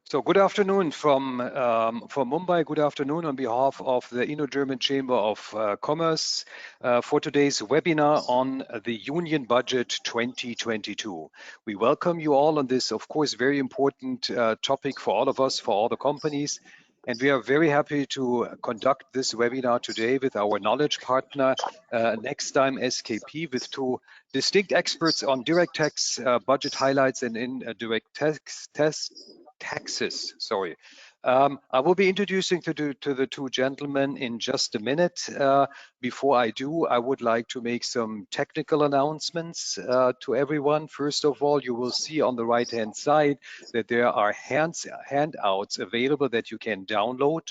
So good afternoon from Mumbai. Good afternoon on behalf of the Indo-German Chamber of Commerce for today's webinar on the Union Budget 2022. We welcome you all on this, of course, very important topic for all of us, for all the companies. And we are very happy to conduct this webinar today with our knowledge partner, Nexdigm SKP, with two distinct experts on direct tax budget highlights and indirect taxes. Sorry. I will be introducing to the two gentlemen in just a minute. Before I do, I would like to make some technical announcements to everyone. First of all, you will see on the right-hand side that there are handouts available that you can download.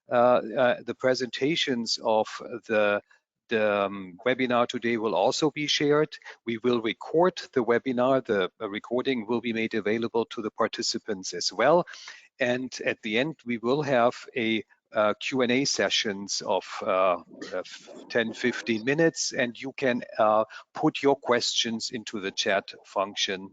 The presentations of the webinar today will also be shared. We will record the webinar. The recording will be made available to the participants as well. And at the end, we will have a Q&A sessions of 10-15 minutes, and you can put your questions into the chat function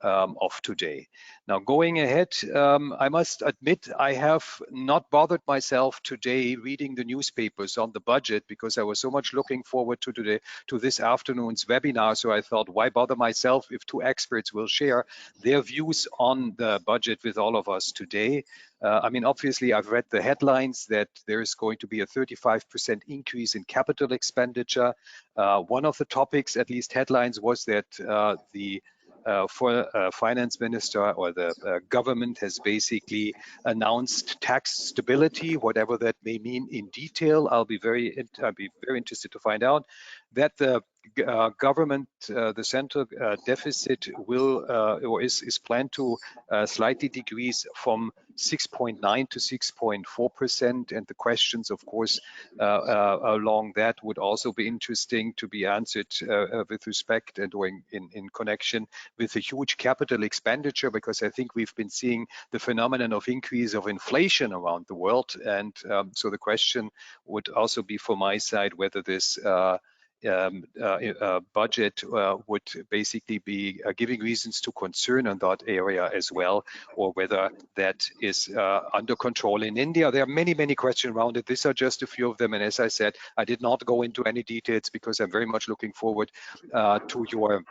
of today. Now, going ahead, I must admit I have not bothered myself today reading the newspapers on the budget because I was so much looking forward to this afternoon's webinar. So I thought, why bother myself if two experts will share their views on the budget with all of us today. I mean, obviously, I've read the headlines that there is going to be a 35% increase in capital expenditure. One of the topics, at least headlines, was that the Finance Minister or the government has basically announced tax stability, whatever that may mean in detail. I'll be very interested to find out that the government, the central deficit will or is planned to slightly decrease from 6.9 to 6.4%, and the questions, of course, along that would also be interesting to be answered with respect and in connection with a huge capital expenditure, because I think we've been seeing the phenomenon of increase of inflation around the world, and so the question would also be from my side whether this budget would basically be giving reasons to concern on that area as well, or whether that is under control in India. There are many questions around it. These are just a few of them, and as I said, I did not go into any details because I'm very much looking forward to your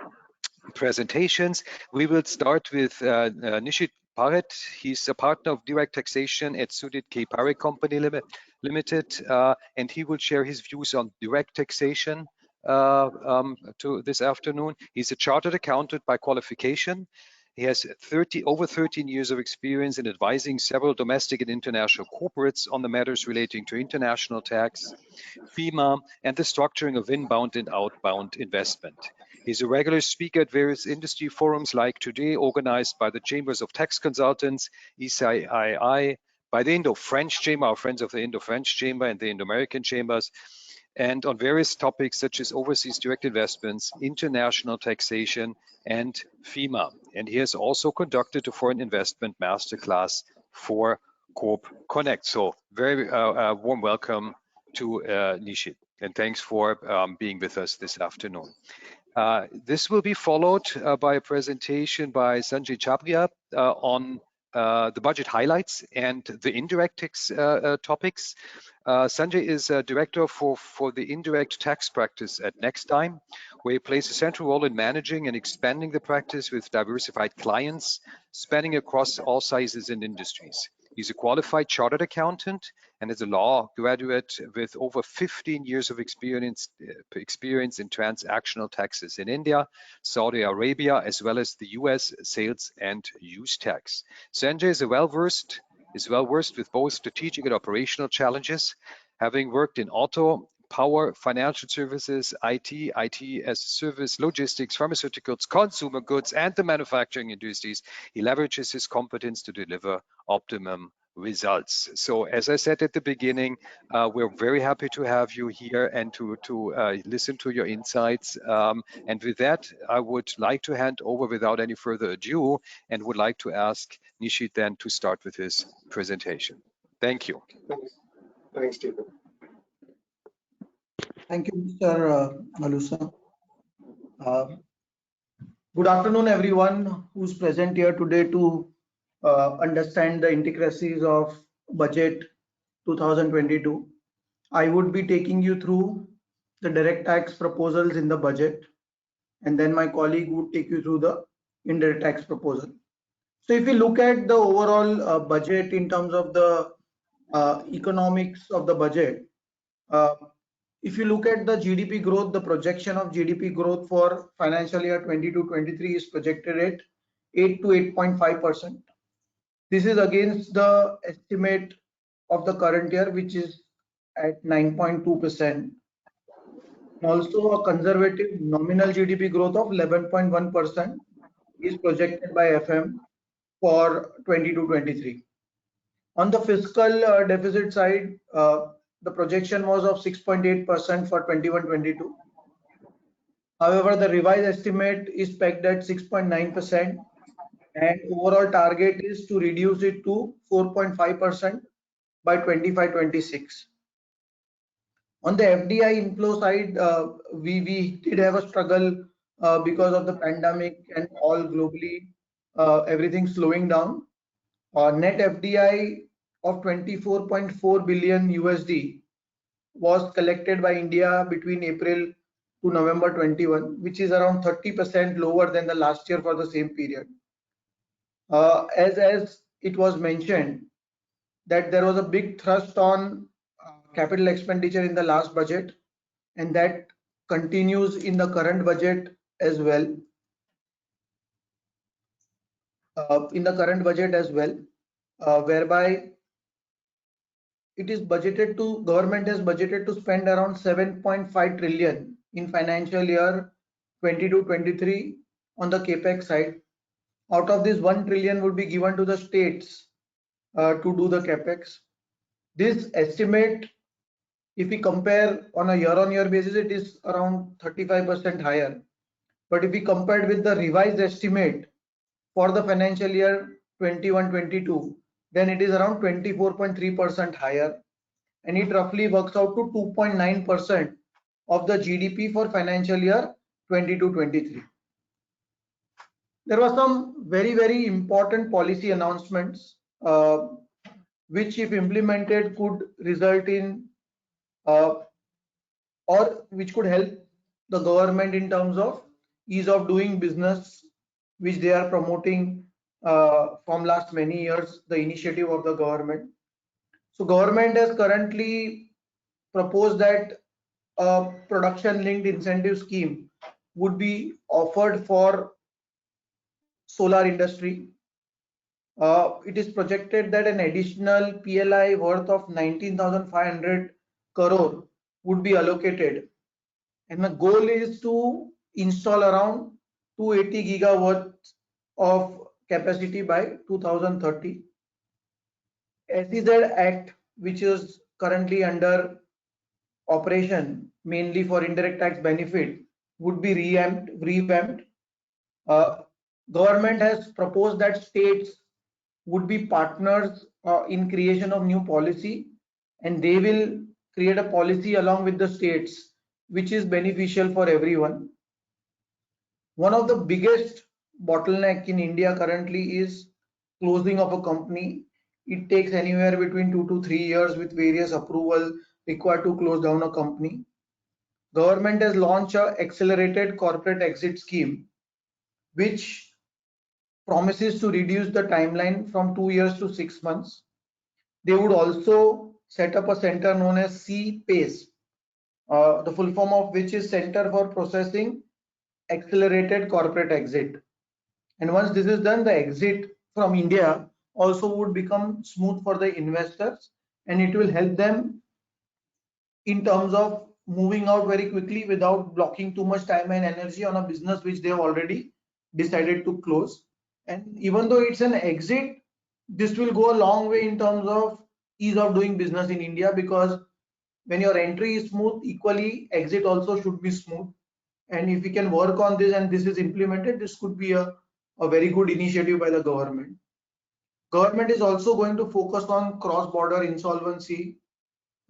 presentations. We will start with Nishit Paret. He's a partner of direct taxation at Sudit K. Parekh Company Limited, and he will share his views on direct taxation to this afternoon. He's a chartered accountant by qualification. He has over 13 years of experience in advising several domestic and international corporates on the matters relating to international tax, FEMA, and the structuring of inbound and outbound investment. He's a regular speaker at various industry forums like today, organized by the Chambers of Tax Consultants, ECII, by the Indo-French Chamber, our friends of the Indo-French Chamber and the Indo-American Chambers, and on various topics such as overseas direct investments, international taxation, and FEMA. And he has also conducted a foreign investment masterclass for Corp Connect. So very warm welcome to Nishit, and thanks for being with us this afternoon. This will be followed by a presentation by Sanjay Chabria on the budget highlights and the indirect tax topics. Sanjay is a director for the indirect tax practice at Nexdigm, where he plays a central role in managing and expanding the practice with diversified clients spanning across all sizes and industries. He's a qualified chartered accountant and is a law graduate with over 15 years of experience in transactional taxes in India, Saudi Arabia, as well as the US sales and use tax. Sanjay is well versed with both strategic and operational challenges, having worked in auto, power, financial services, IT as a service, logistics, pharmaceuticals, consumer goods, and the manufacturing industries. He leverages his competence to deliver optimum results. So as I said at the beginning, we're very happy to have you here and to listen to your insights. And with that, I would like to hand over without any further ado and would like to ask Nishit then to start with his presentation. Thank you. Thanks, Stephen. Thank you, Mr. Malusa. Good afternoon, everyone who's present here today to understand the intricacies of budget 2022. I would be taking you through the direct tax proposals in the budget, and then my colleague would take you through the indirect tax proposal. So if you look at the overall budget in terms of the economics of the budget, if you look at the GDP growth, the projection of GDP growth for financial year 22-23 is projected at 8 to 8.5%. This is against the estimate of the current year, which is at 9.2%. Also, a conservative nominal GDP growth of 11.1% is projected by FM for 22-23. On the fiscal deficit side, the projection was of 6.8% for 21-22. However, the revised estimate is pegged at 6.9%, and overall target is to reduce it to 4.5% by 25-26. On the FDI inflow side, we did have a struggle because of the pandemic and all globally, everything slowing down. Net FDI of 24.4 billion USD was collected by India between April to November 21, which is around 30% lower than the last year for the same period. As it was mentioned, that there was a big thrust on capital expenditure in the last budget, and that continues in the current budget as well. Whereby it is budgeted to, government has budgeted to spend around 7.5 trillion in financial year 22-23 on the capex side. Out of this, 1 trillion would be given to the states to do the capex. This estimate, if we compare on a year-on-year basis, it is around 35% higher. But if we compare with the revised estimate for the financial year 21-22, then it is around 24.3% higher, and it roughly works out to 2.9% of the GDP for financial year 22-23. There were some very important policy announcements which, if implemented, could result in or which could help the government in terms of ease of doing business, which they are promoting from last many years, the initiative of the government. So government has currently proposed that a production linked incentive scheme would be offered for solar industry. It is projected that an additional PLI worth of 19,500 crore would be allocated, and the goal is to install around 280 gigawatts of capacity by 2030. SEZ Act, which is currently under operation mainly for indirect tax benefit, would be revamped. Government has proposed that states would be partners in creation of new policy, and they will create a policy along with the states which is beneficial for everyone. One of the biggest bottleneck in India currently is closing of a company. It takes anywhere between 2 to 3 years with various approval required to close down a company. Government has launched an accelerated corporate exit scheme, which promises to reduce the timeline from 2 years to 6 months. They would also set up a center known as CPACE, the full form of which is Center for Processing Accelerated Corporate Exit. And once this is done, the exit from India also would become smooth for the investors, and it will help them in terms of moving out very quickly without blocking too much time and energy on a business which they have already decided to close. And even though it's an exit, this will go a long way in terms of ease of doing business in India, because when your entry is smooth, equally exit also should be smooth. And if we can work on this and this is implemented, this could be a very good initiative by the government. Government is also going to focus on cross-border insolvency,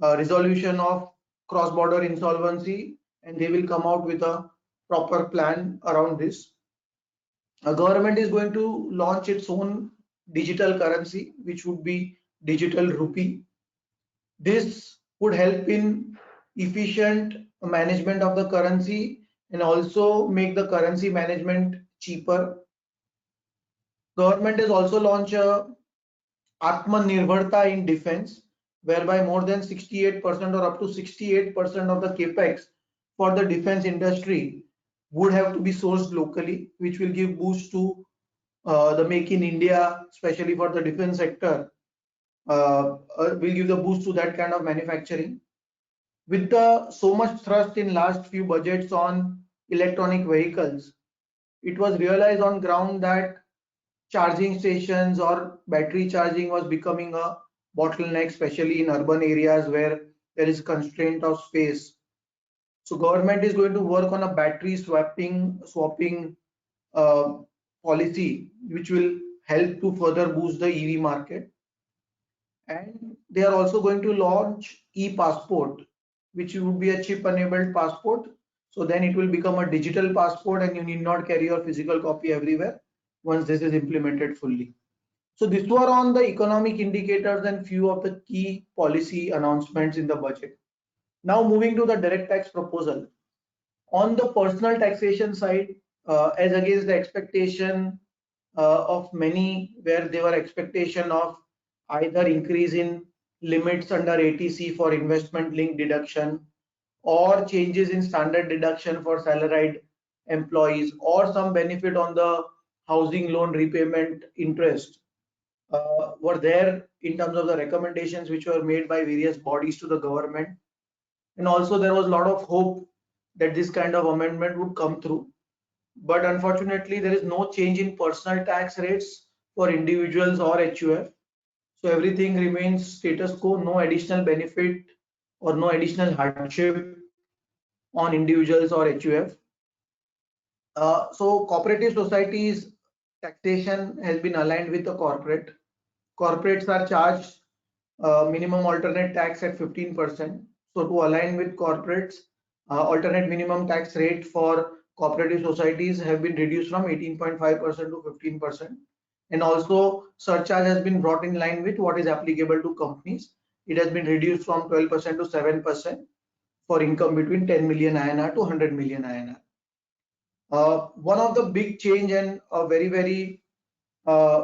resolution of cross-border insolvency, and they will come out with a proper plan around this. Government is going to launch its own digital currency, which would be digital rupee. This would help in efficient management of the currency and also make the currency management cheaper. Government has also launched a Atmanirbharta in defense, whereby more than 68% or up to 68% of the capex for the defense industry would have to be sourced locally, which will give boost to the Make in India, especially for the defense sector, will give the boost to that kind of manufacturing. With the so much thrust in last few budgets on electronic vehicles, it was realized on ground that charging stations or battery charging was becoming a bottleneck, especially in urban areas where there is constraint of space. So government is going to work on a battery swapping policy, which will help to further boost the EV market. And they are also going to launch e-passport, which would be a chip-enabled passport. So then it will become a digital passport and you need not carry your physical copy everywhere once this is implemented fully. So these were on the economic indicators and few of the key policy announcements in the budget. Now moving to the direct tax proposal. On the personal taxation side, as against the expectation of many, where there were expectation of either increase in limits under ATC for investment linked deduction, or changes in standard deduction for salaried employees, or some benefit on the housing loan repayment interest, were there in terms of the recommendations which were made by various bodies to the government. And also there was a lot of hope that this kind of amendment would come through. But unfortunately, there is no change in personal tax rates for individuals or HUF. So everything remains status quo, no additional benefit or no additional hardship on individuals or HUF. So cooperative societies taxation has been aligned with the corporate. Corporates are charged minimum alternate tax at 15%. So to align with corporates, alternate minimum tax rate for cooperative societies have been reduced from 18.5% to 15%. And also surcharge has been brought in line with what is applicable to companies. It has been reduced from 12% to 7% for income between 10 million INR to 100 million INR. One of the big change and a very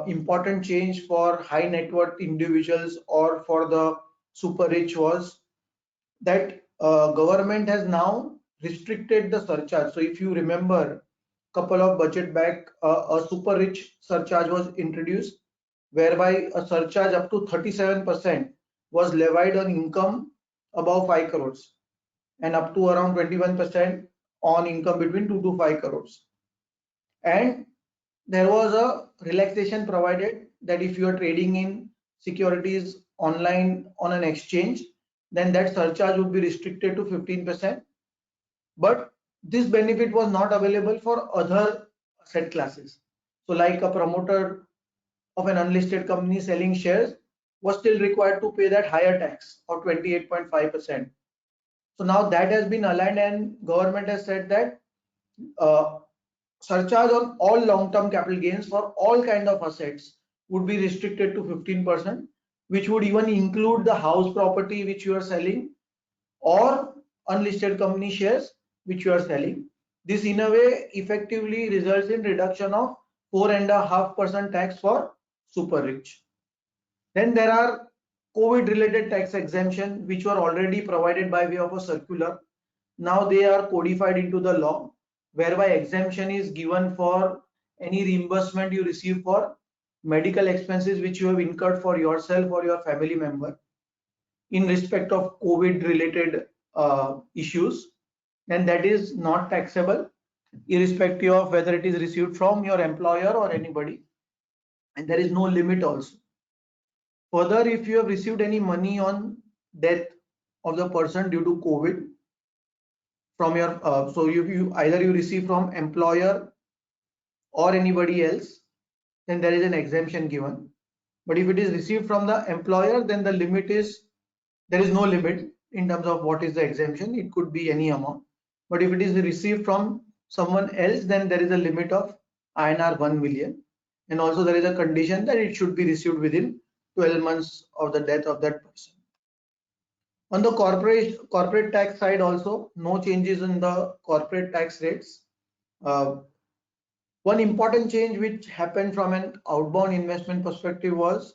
important change for high net worth individuals or for the super rich was that government has now restricted the surcharge. So if you remember, couple of budget back, a super rich surcharge was introduced, whereby a surcharge up to 37% was levied on income above 5 crores and up to around 21% on income between 2 to 5 crores. And there was a relaxation provided that if you are trading in securities online on an exchange, then that surcharge would be restricted to 15%. But this benefit was not available for other asset classes. So like a promoter of an unlisted company selling shares was still required to pay that higher tax of 28.5%. So now that has been aligned and government has said that surcharge on all long-term capital gains for all kind of assets would be restricted to 15%, which would even include the house property which you are selling or unlisted company shares which you are selling. This in a way effectively results in reduction of 4.5% tax for super rich. Then there are COVID related tax exemption which were already provided by way of a circular. Now they are codified into the law, whereby exemption is given for any reimbursement you receive for medical expenses which you have incurred for yourself or your family member in respect of COVID related issues, and that is not taxable irrespective of whether it is received from your employer or anybody, and there is no limit also. Further, if you have received any money on death of the person due to COVID from your so you either you receive from employer or anybody else, then there is an exemption given. But if it is received from the employer, then the limit is, there is no limit in terms of what is the exemption. It could be any amount. But if it is received from someone else, then there is a limit of INR 1 million. and also there is a condition that it should be received within 12 months of the death of that person. On the corporate tax side also, no changes in the corporate tax rates. One important change which happened from an outbound investment perspective was,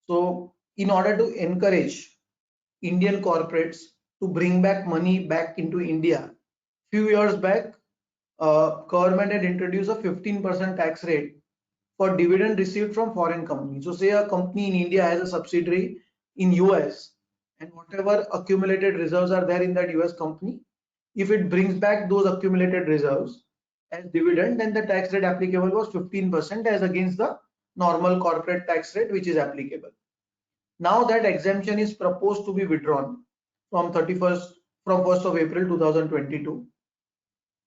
so in order to encourage Indian corporates to bring back money back into India, few years back, government had introduced a 15% tax rate for dividend received from foreign companies. So say a company in India has a subsidiary in US, and whatever accumulated reserves are there in that US company, if it brings back those accumulated reserves as dividend, then the tax rate applicable was 15% as against the normal corporate tax rate which is applicable. Now that exemption is proposed to be withdrawn from 1st of April 2022.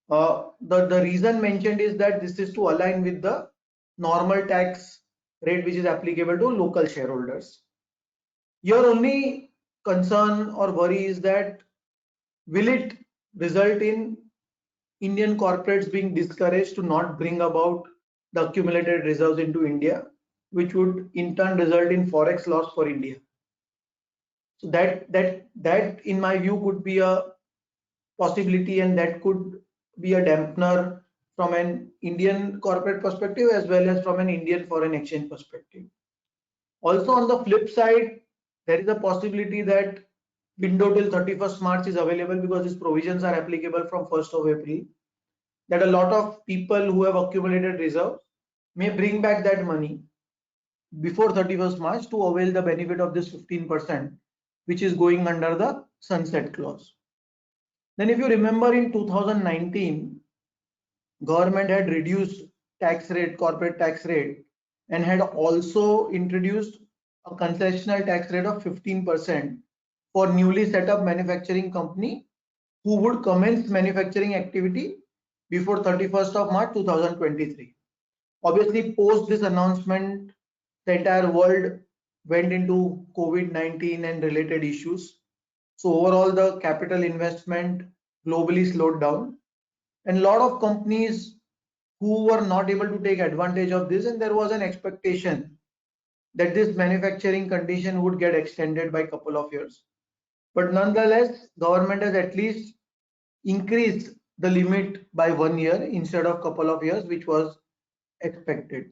The reason mentioned is that this is to align with the normal tax rate which is applicable to local shareholders. Your only concern or worry is that will it result in Indian corporates being discouraged to not bring about the accumulated reserves into India, which would in turn result in forex loss for India. So that in my view could be a possibility, and that could be a dampener from an Indian corporate perspective as well as from an Indian foreign exchange perspective. Also on the flip side, there is a possibility that window till 31st March is available because these provisions are applicable from 1st of April, that a lot of people who have accumulated reserves may bring back that money before 31st March to avail the benefit of this 15%, which is going under the sunset clause. Then if you remember, in 2019, government had reduced tax rate, corporate tax rate, and had also introduced a concessional tax rate of 15% for newly set up manufacturing company who would commence manufacturing activity before 31st of March 2023. Obviously, post this announcement, the entire world went into COVID-19 and related issues. So overall, the capital investment globally slowed down, and a lot of companies who were not able to take advantage of this, and there was an expectation that this manufacturing condition would get extended by a couple of years. But nonetheless, government has at least increased the limit by 1 year instead of couple of years, which was expected.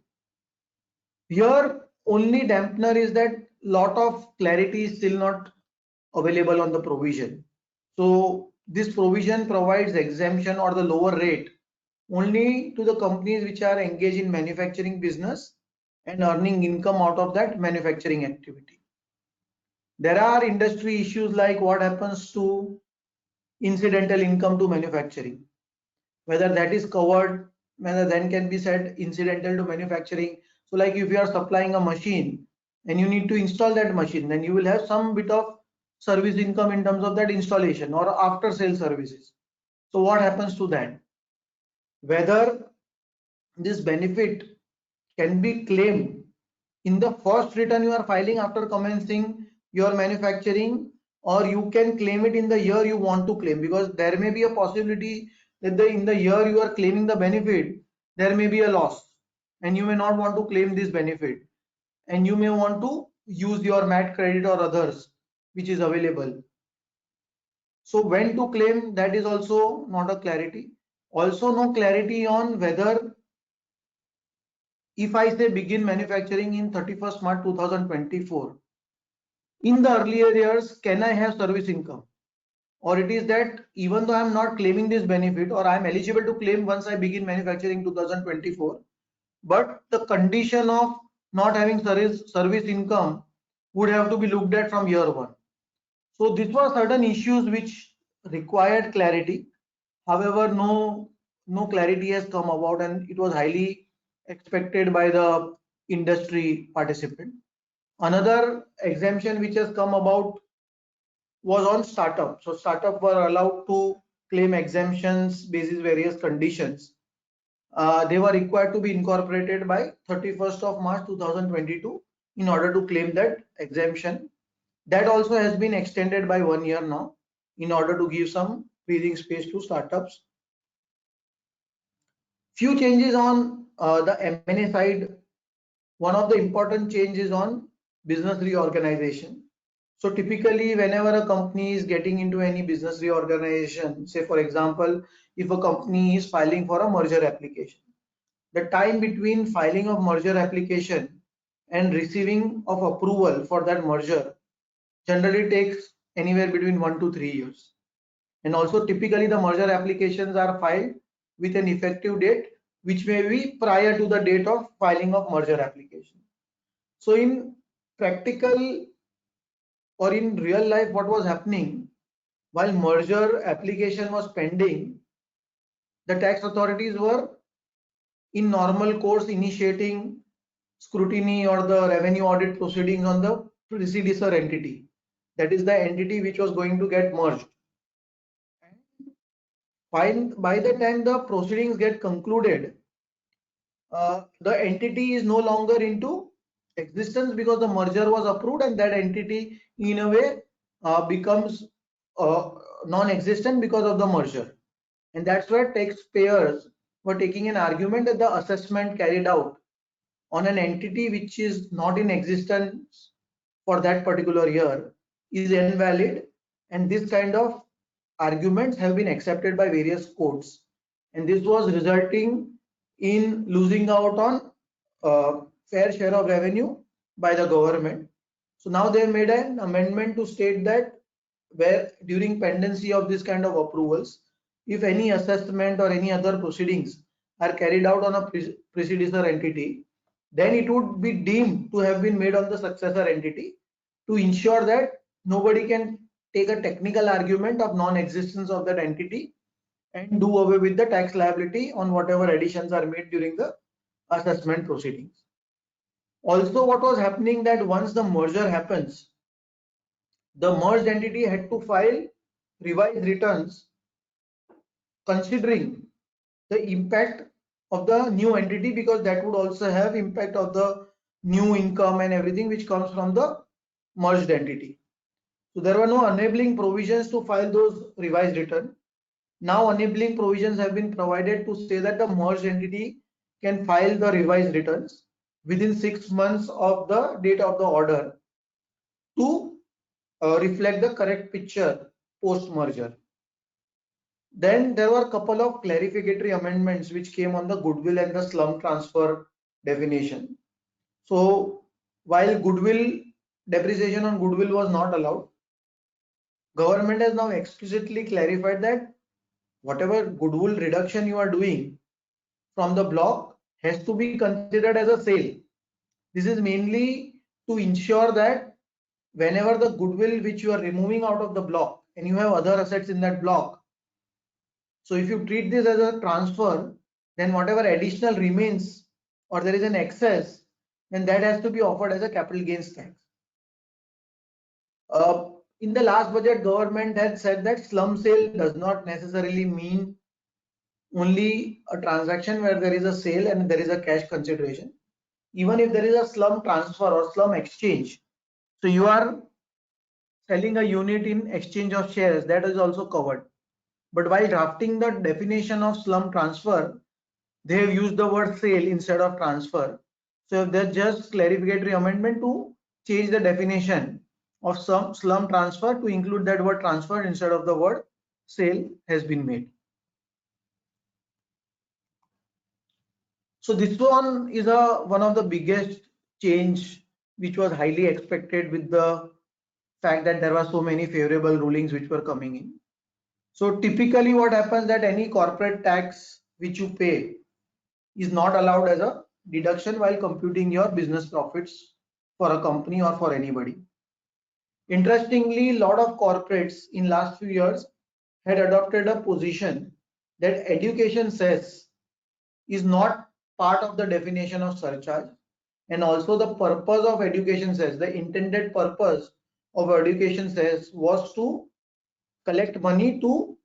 Here, only dampener is that lot of clarity is still not available on the provision. So this provision provides exemption or the lower rate only to the companies which are engaged in manufacturing business and earning income out of that manufacturing activity. There are industry issues like what happens to incidental income to manufacturing, whether that is covered, whether then can be said incidental to manufacturing. So like if you are supplying a machine and you need to install that machine, then you will have some bit of service income in terms of that installation or after sale services. So what happens to that? Whether this benefit can be claimed in the first return you are filing after commencing your manufacturing, or you can claim it in the year you want to claim, because there may be a possibility that in the year you are claiming the benefit, there may be a loss and you may not want to claim this benefit, and you may want to use your MAT credit or others which is available. So when to claim, that is also not a clarity. Also no clarity on whether, if I say begin manufacturing in 31st March 2024, in the earlier years, can I have service income? Or it is that even though I am not claiming this benefit, or I am eligible to claim once I begin manufacturing 2024, but the condition of not having service income would have to be looked at from year one. So these were certain issues which required clarity. However, no clarity has come about, and it was highly expected by the industry participant. Another exemption which has come about was on startup. So startup were allowed to claim exemptions basis various conditions. They were required to be incorporated by 31st of March 2022 in order to claim that exemption. That also has been extended by 1 year now in order to give some breathing space to startups. Few changes on the M&A side one of the important changes on business reorganization. So typically, whenever a company is getting into any business reorganization, say for example, if a company is filing for a merger application, the time between filing of merger application and receiving of approval for that merger generally takes anywhere between 1 to 3 years. And also typically the merger applications are filed with an effective date which may be prior to the date of filing of merger application. So in practical or in real life, what was happening while merger application was pending, the tax authorities were in normal course initiating scrutiny or the revenue audit proceedings on the predecessor entity, that is the entity which was going to get merged. By the time the proceedings get concluded, the entity is no longer into existence because the merger was approved, and that entity in a way becomes non-existent because of the merger. And that's where taxpayers were taking an argument that the assessment carried out on an entity which is not in existence for that particular year is invalid, and this kind of arguments have been accepted by various courts, and this was resulting in losing out on fair share of revenue by the government. So now they made an amendment to state that where during pendency of this kind of approvals, if any assessment or any other proceedings are carried out on a predecessor entity, then it would be deemed to have been made on the successor entity to ensure that nobody can take a technical argument of non-existence of that entity and do away with the tax liability on whatever additions are made during the assessment proceedings. Also, what was happening that once the merger happens, the merged entity had to file revised returns considering the impact of the new entity, because that would also have impact of the new income and everything which comes from the merged entity. So there were no enabling provisions to file those revised return. Now enabling provisions have been provided to say that the merged entity can file the revised returns within 6 months of the date of the order to reflect the correct picture post merger. Then there were a couple of clarificatory amendments which came on the goodwill and the slum transfer definition. So while goodwill depreciation on goodwill was not allowed, government has now explicitly clarified that whatever goodwill reduction you are doing from the block has to be considered as a sale. This is mainly to ensure that whenever the goodwill which you are removing out of the block and you have other assets in that block, so if you treat this as a transfer, then whatever additional remains or there is an excess, then that has to be offered as a capital gains tax. In the last budget, government had said that slum sale does not necessarily mean only a transaction where there is a sale and there is a cash consideration. Even if there is a slum transfer or slum exchange, so you are selling a unit in exchange of shares, that is also covered. But while drafting the definition of slum transfer, they have used the word sale instead of transfer. So there's just clarificatory amendment to change the definition of some slum transfer to include that word transfer instead of the word sale has been made. So this one is one of the biggest change which was highly expected with the fact that there were so many favorable rulings which were coming in. So typically what happens that any corporate tax which you pay is not allowed as a deduction while computing your business profits for a company or for anybody. Interestingly, a lot of corporates in last few years had adopted a position that education cess is not part of the definition of surcharge, and also the purpose of education cess, the intended purpose of education cess was to collect money to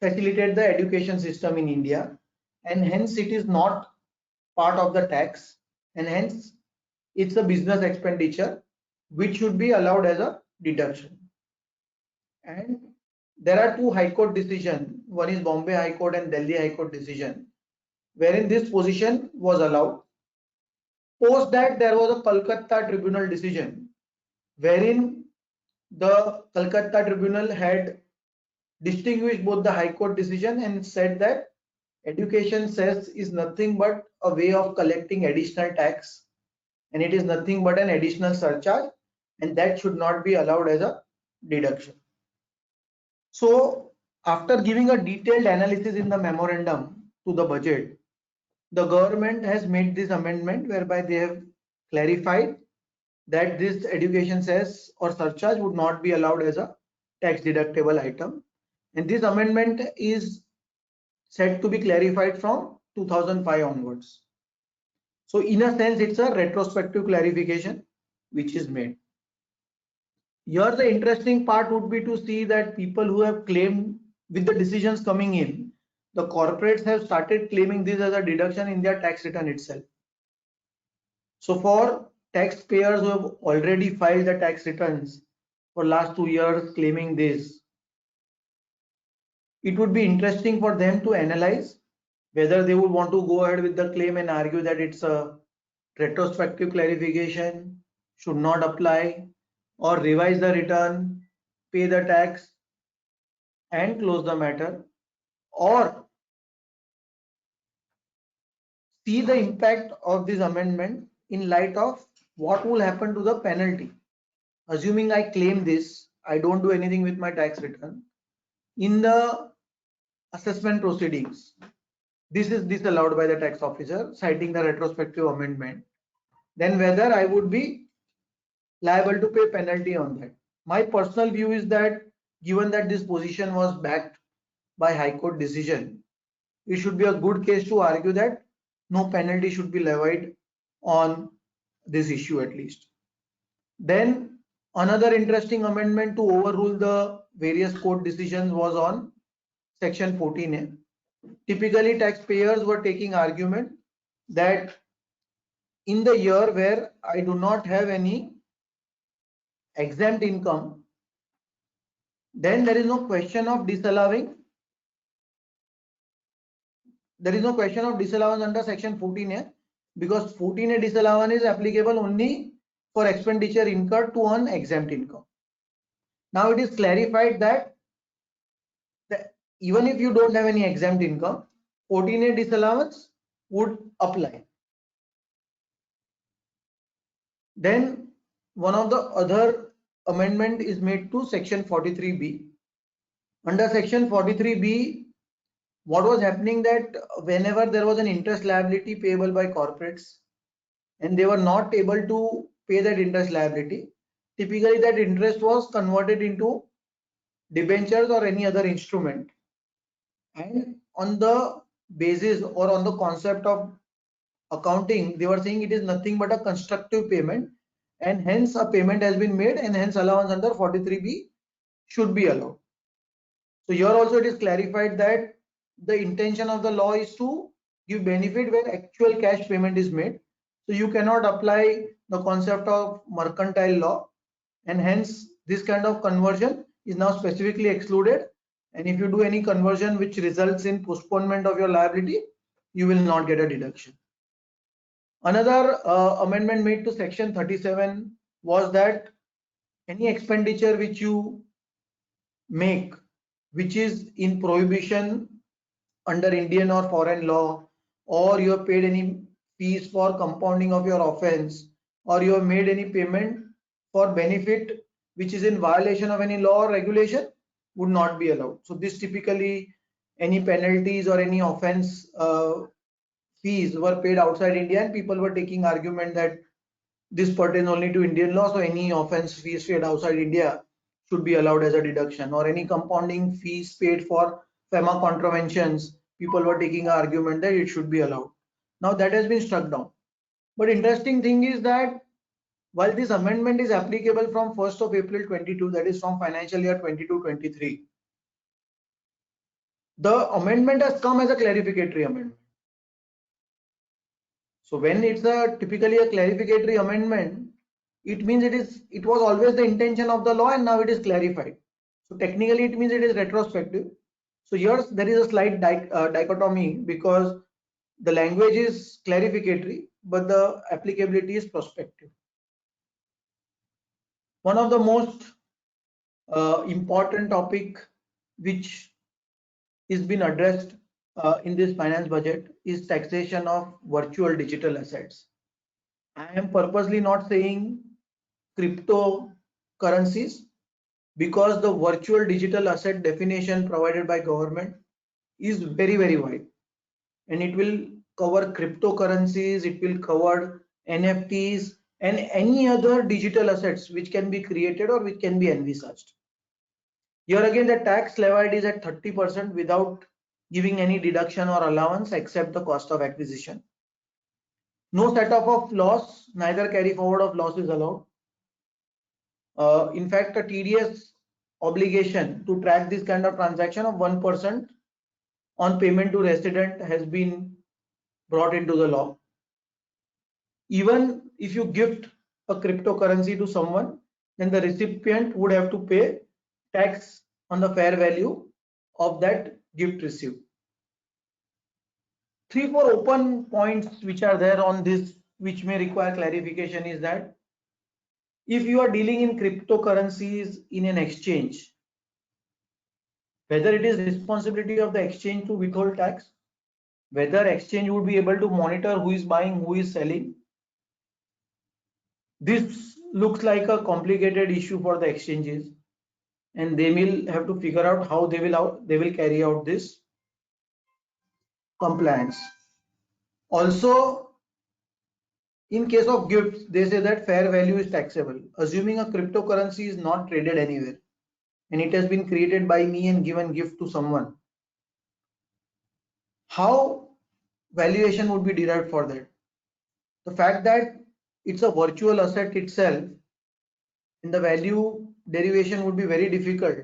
facilitate the education system in India, and hence it is not part of the tax, and hence it's a business expenditure which should be allowed as a deduction. And there are two High Court decisions, one is Bombay High Court and Delhi High Court decision, wherein this position was allowed. Post that, there was a Kolkata tribunal decision wherein the Kolkata tribunal had distinguished both the High Court decision and said that education cess is nothing but a way of collecting additional tax, and it is nothing but an additional surcharge, and that should not be allowed as a deduction. So after giving a detailed analysis in the memorandum to the budget, the government has made this amendment whereby they have clarified that this education cess or surcharge would not be allowed as a tax deductible item, and this amendment is said to be clarified from 2005 onwards. So in a sense, it's a retrospective clarification which is made. Here the interesting part would be to see that people who have claimed, with the decisions coming in, the corporates have started claiming this as a deduction in their tax return itself. So for taxpayers who have already filed the tax returns for last 2 years claiming this, it would be interesting for them to analyze whether they would want to go ahead with the claim and argue that it's a retrospective clarification, should not apply, or revise the return, pay the tax and close the matter, or see the impact of this amendment in light of what will happen to the penalty. Assuming I claim this, I don't do anything with my tax return. In the assessment proceedings, this is disallowed by the tax officer, citing the retrospective amendment. Then whether I would be liable to pay penalty on that. My personal view is that given that this position was backed by High Court decision, it should be a good case to argue that no penalty should be levied on this issue at least. Then another interesting amendment to overrule the various court decisions was on section 14A. Typically taxpayers were taking argument that in the year where I do not have any exempt income, then there is no question of disallowing. There is no question of disallowance under section 14A, because 14A disallowance is applicable only for expenditure incurred to earn exempt income. Now it is clarified that even if you don't have any exempt income, 14A disallowance would apply. Then one of the other amendment is made to section 43B. Under section 43B, what was happening that whenever there was an interest liability payable by corporates and they were not able to pay that interest liability, typically that interest was converted into debentures or any other instrument, and on the basis or on the concept of accounting, they were saying it is nothing but a constructive payment, and hence a payment has been made, and hence allowance under 43B should be allowed. So here also it is clarified that the intention of the law is to give benefit when actual cash payment is made. So you cannot apply the concept of mercantile law, and hence this kind of conversion is now specifically excluded. And if you do any conversion which results in postponement of your liability, you will not get a deduction. Another amendment made to section 37 was that any expenditure which you make which is in prohibition under Indian or foreign law, or you have paid any fees for compounding of your offense, or you have made any payment for benefit which is in violation of any law or regulation, would not be allowed. So this typically any penalties or any offense fees were paid outside India, and people were taking argument that this pertains only to Indian law, so any offense fees paid outside India should be allowed as a deduction, or any compounding fees paid for FEMA contraventions, people were taking argument that it should be allowed. Now that has been struck down. But interesting thing is that while this amendment is applicable from 1st of April 22, that is from financial year 22-23, the amendment has come as a clarificatory amendment. So when it's typically a clarificatory amendment, it means it was always the intention of the law and now it is clarified. So technically it means it is retrospective. So here there is a slight dichotomy, because the language is clarificatory, but the applicability is prospective. One of the most important topic which is been addressed in this finance budget is taxation of virtual digital assets. I am purposely not saying cryptocurrencies because the virtual digital asset definition provided by government is very wide, and it will cover cryptocurrencies, it will cover NFTs and any other digital assets which can be created or which can be envisaged. Here again, the tax levied is at 30% without giving any deduction or allowance except the cost of acquisition. No set-off of loss, neither carry forward of loss is allowed. In fact, a TDS obligation to track this kind of transaction of 1% on payment to resident has been brought into the law. Even if you gift a cryptocurrency to someone, then the recipient would have to pay tax on the fair value of that gift received. 3-4 open points which are there on this which may require clarification is that if you are dealing in cryptocurrencies in an exchange, whether it is responsibility of the exchange to withhold tax, whether exchange would be able to monitor who is buying, who is selling. This looks like a complicated issue for the exchanges, and they will have to figure out how they will carry out this compliance. Also, in case of gifts, they say that fair value is taxable. Assuming a cryptocurrency is not traded anywhere and it has been created by me and given gift to someone, how valuation would be derived for that? The fact that it's a virtual asset itself and the value derivation would be very difficult.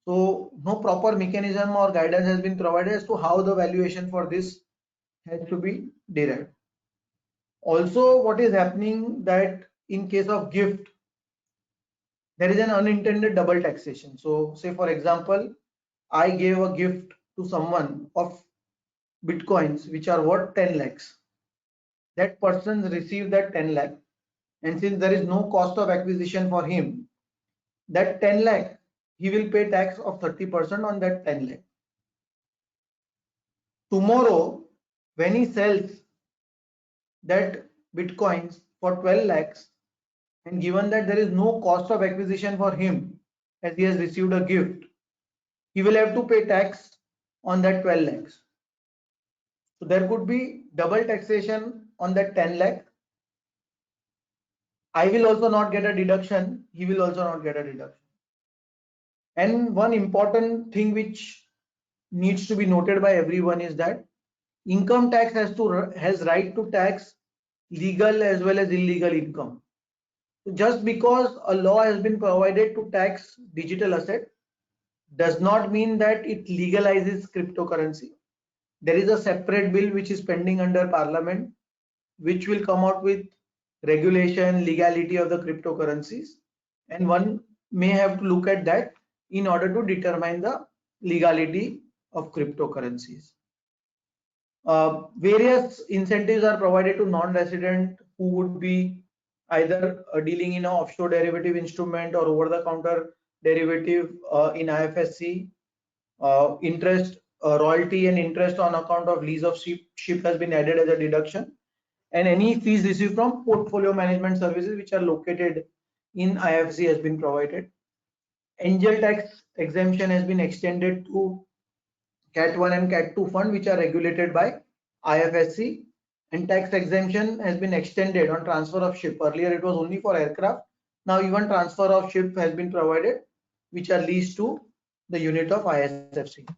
So no proper mechanism or guidance has been provided as to how the valuation for this has to be derived. Also, what is happening that in case of gift, there is an unintended double taxation. So say for example, I gave a gift to someone of bitcoins which are worth 10 lakhs. That person received that 10 lakh, and since there is no cost of acquisition for him, that 10 lakh he will pay tax of 30% on that 10 lakh. Tomorrow, when he sells that bitcoins for 12 lakhs, and given that there is no cost of acquisition for him as he has received a gift, he will have to pay tax on that 12 lakhs. So there could be double taxation on that 10 lakh. I will also not get a deduction, he will also not get a deduction. And one important thing which needs to be noted by everyone is that income tax has right to tax legal as well as illegal income. So just because a law has been provided to tax digital asset does not mean that it legalizes cryptocurrency. There is a separate bill which is pending under Parliament, which will come out with regulation, legality of the cryptocurrencies, and one may have to look at that in order to determine the legality of cryptocurrencies. Various incentives are provided to non-resident who would be either dealing in an offshore derivative instrument or over-the-counter derivative in IFSC. Interest, royalty and interest on account of lease of ship has been added as a deduction, and any fees received from portfolio management services which are located in IFSC has been provided. Angel tax exemption has been extended to Cat 1 and Cat 2 fund which are regulated by IFSC, and tax exemption has been extended on transfer of ship. Earlier it was only for aircraft, now even transfer of ship has been provided which are leased to the unit of ISFC.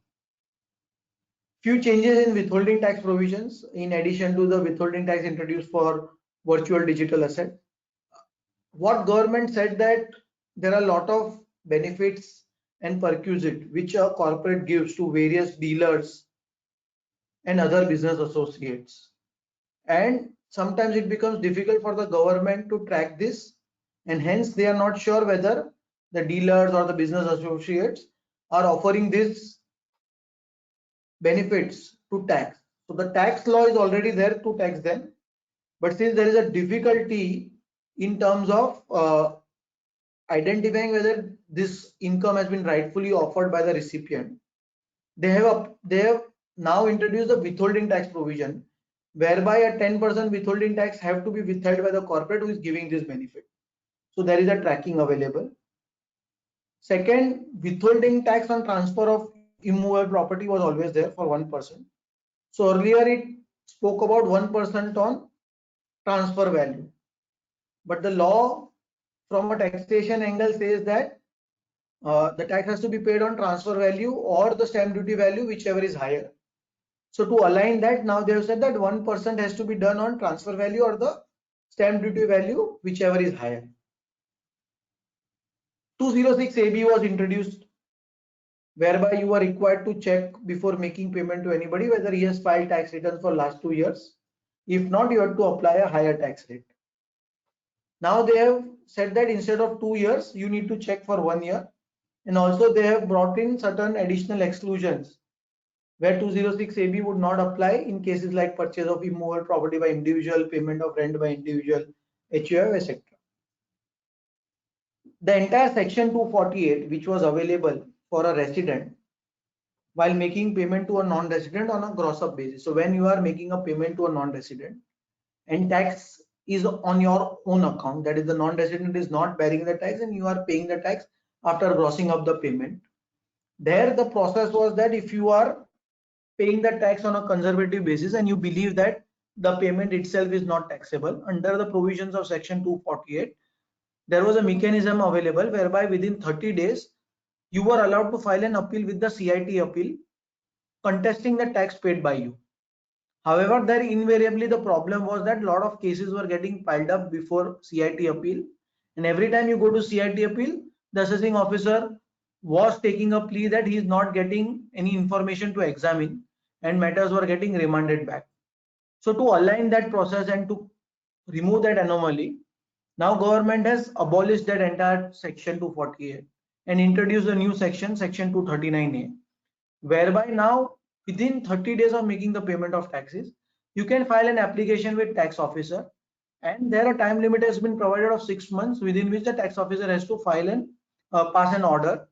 Few changes in withholding tax provisions in addition to the withholding tax introduced for virtual digital asset. What government said that there are a lot of benefits and perquisite which a corporate gives to various dealers and other business associates, and sometimes it becomes difficult for the government to track this, and hence they are not sure whether the dealers or the business associates are offering this benefits to tax. So the tax law is already there to tax them, But since there is a difficulty in terms of identifying whether this income has been rightfully offered by the recipient, they have now introduced the withholding tax provision, whereby a 10% withholding tax have to be withheld by the corporate who is giving this benefit. So there is a tracking available. Second, withholding tax on transfer of immovable property was always there for 1%. So earlier it spoke about 1% on transfer value, but the law from a taxation angle says that the tax has to be paid on transfer value or the stamp duty value, whichever is higher. So to align that, now they have said that 1% has to be done on transfer value or the stamp duty value, whichever is higher. 206 AB was introduced, whereby you are required to check before making payment to anybody whether he has filed tax returns for last 2 years. If not, you have to apply a higher tax rate. Now they have said that instead of 2 years, you need to check for 1 year. And also they have brought in certain additional exclusions where 206 AB would not apply in cases like purchase of immovable property by individual, payment of rent by individual, HUF, etc. The entire section 248, which was available for a resident while making payment to a non-resident on a gross up basis. So when you are making a payment to a non-resident and tax is on your own account, that is the non-resident is not bearing the tax and you are paying the tax after grossing up the payment. There the process was that if you are paying the tax on a conservative basis and you believe that the payment itself is not taxable, under the provisions of section 248, there was a mechanism available whereby within 30 days you were allowed to file an appeal with the CIT appeal contesting the tax paid by you. However, there invariably the problem was that a lot of cases were getting piled up before CIT appeal, and every time you go to CIT appeal, the assessing officer was taking a plea that he is not getting any information to examine and matters were getting remanded back. So to align that process and to remove that anomaly, now government has abolished that entire section 248 and introduced a new section, section 239A, whereby now within 30 days of making the payment of taxes, you can file an application with tax officer, and there a time limit has been provided of 6 months within which the tax officer has to file and pass an order.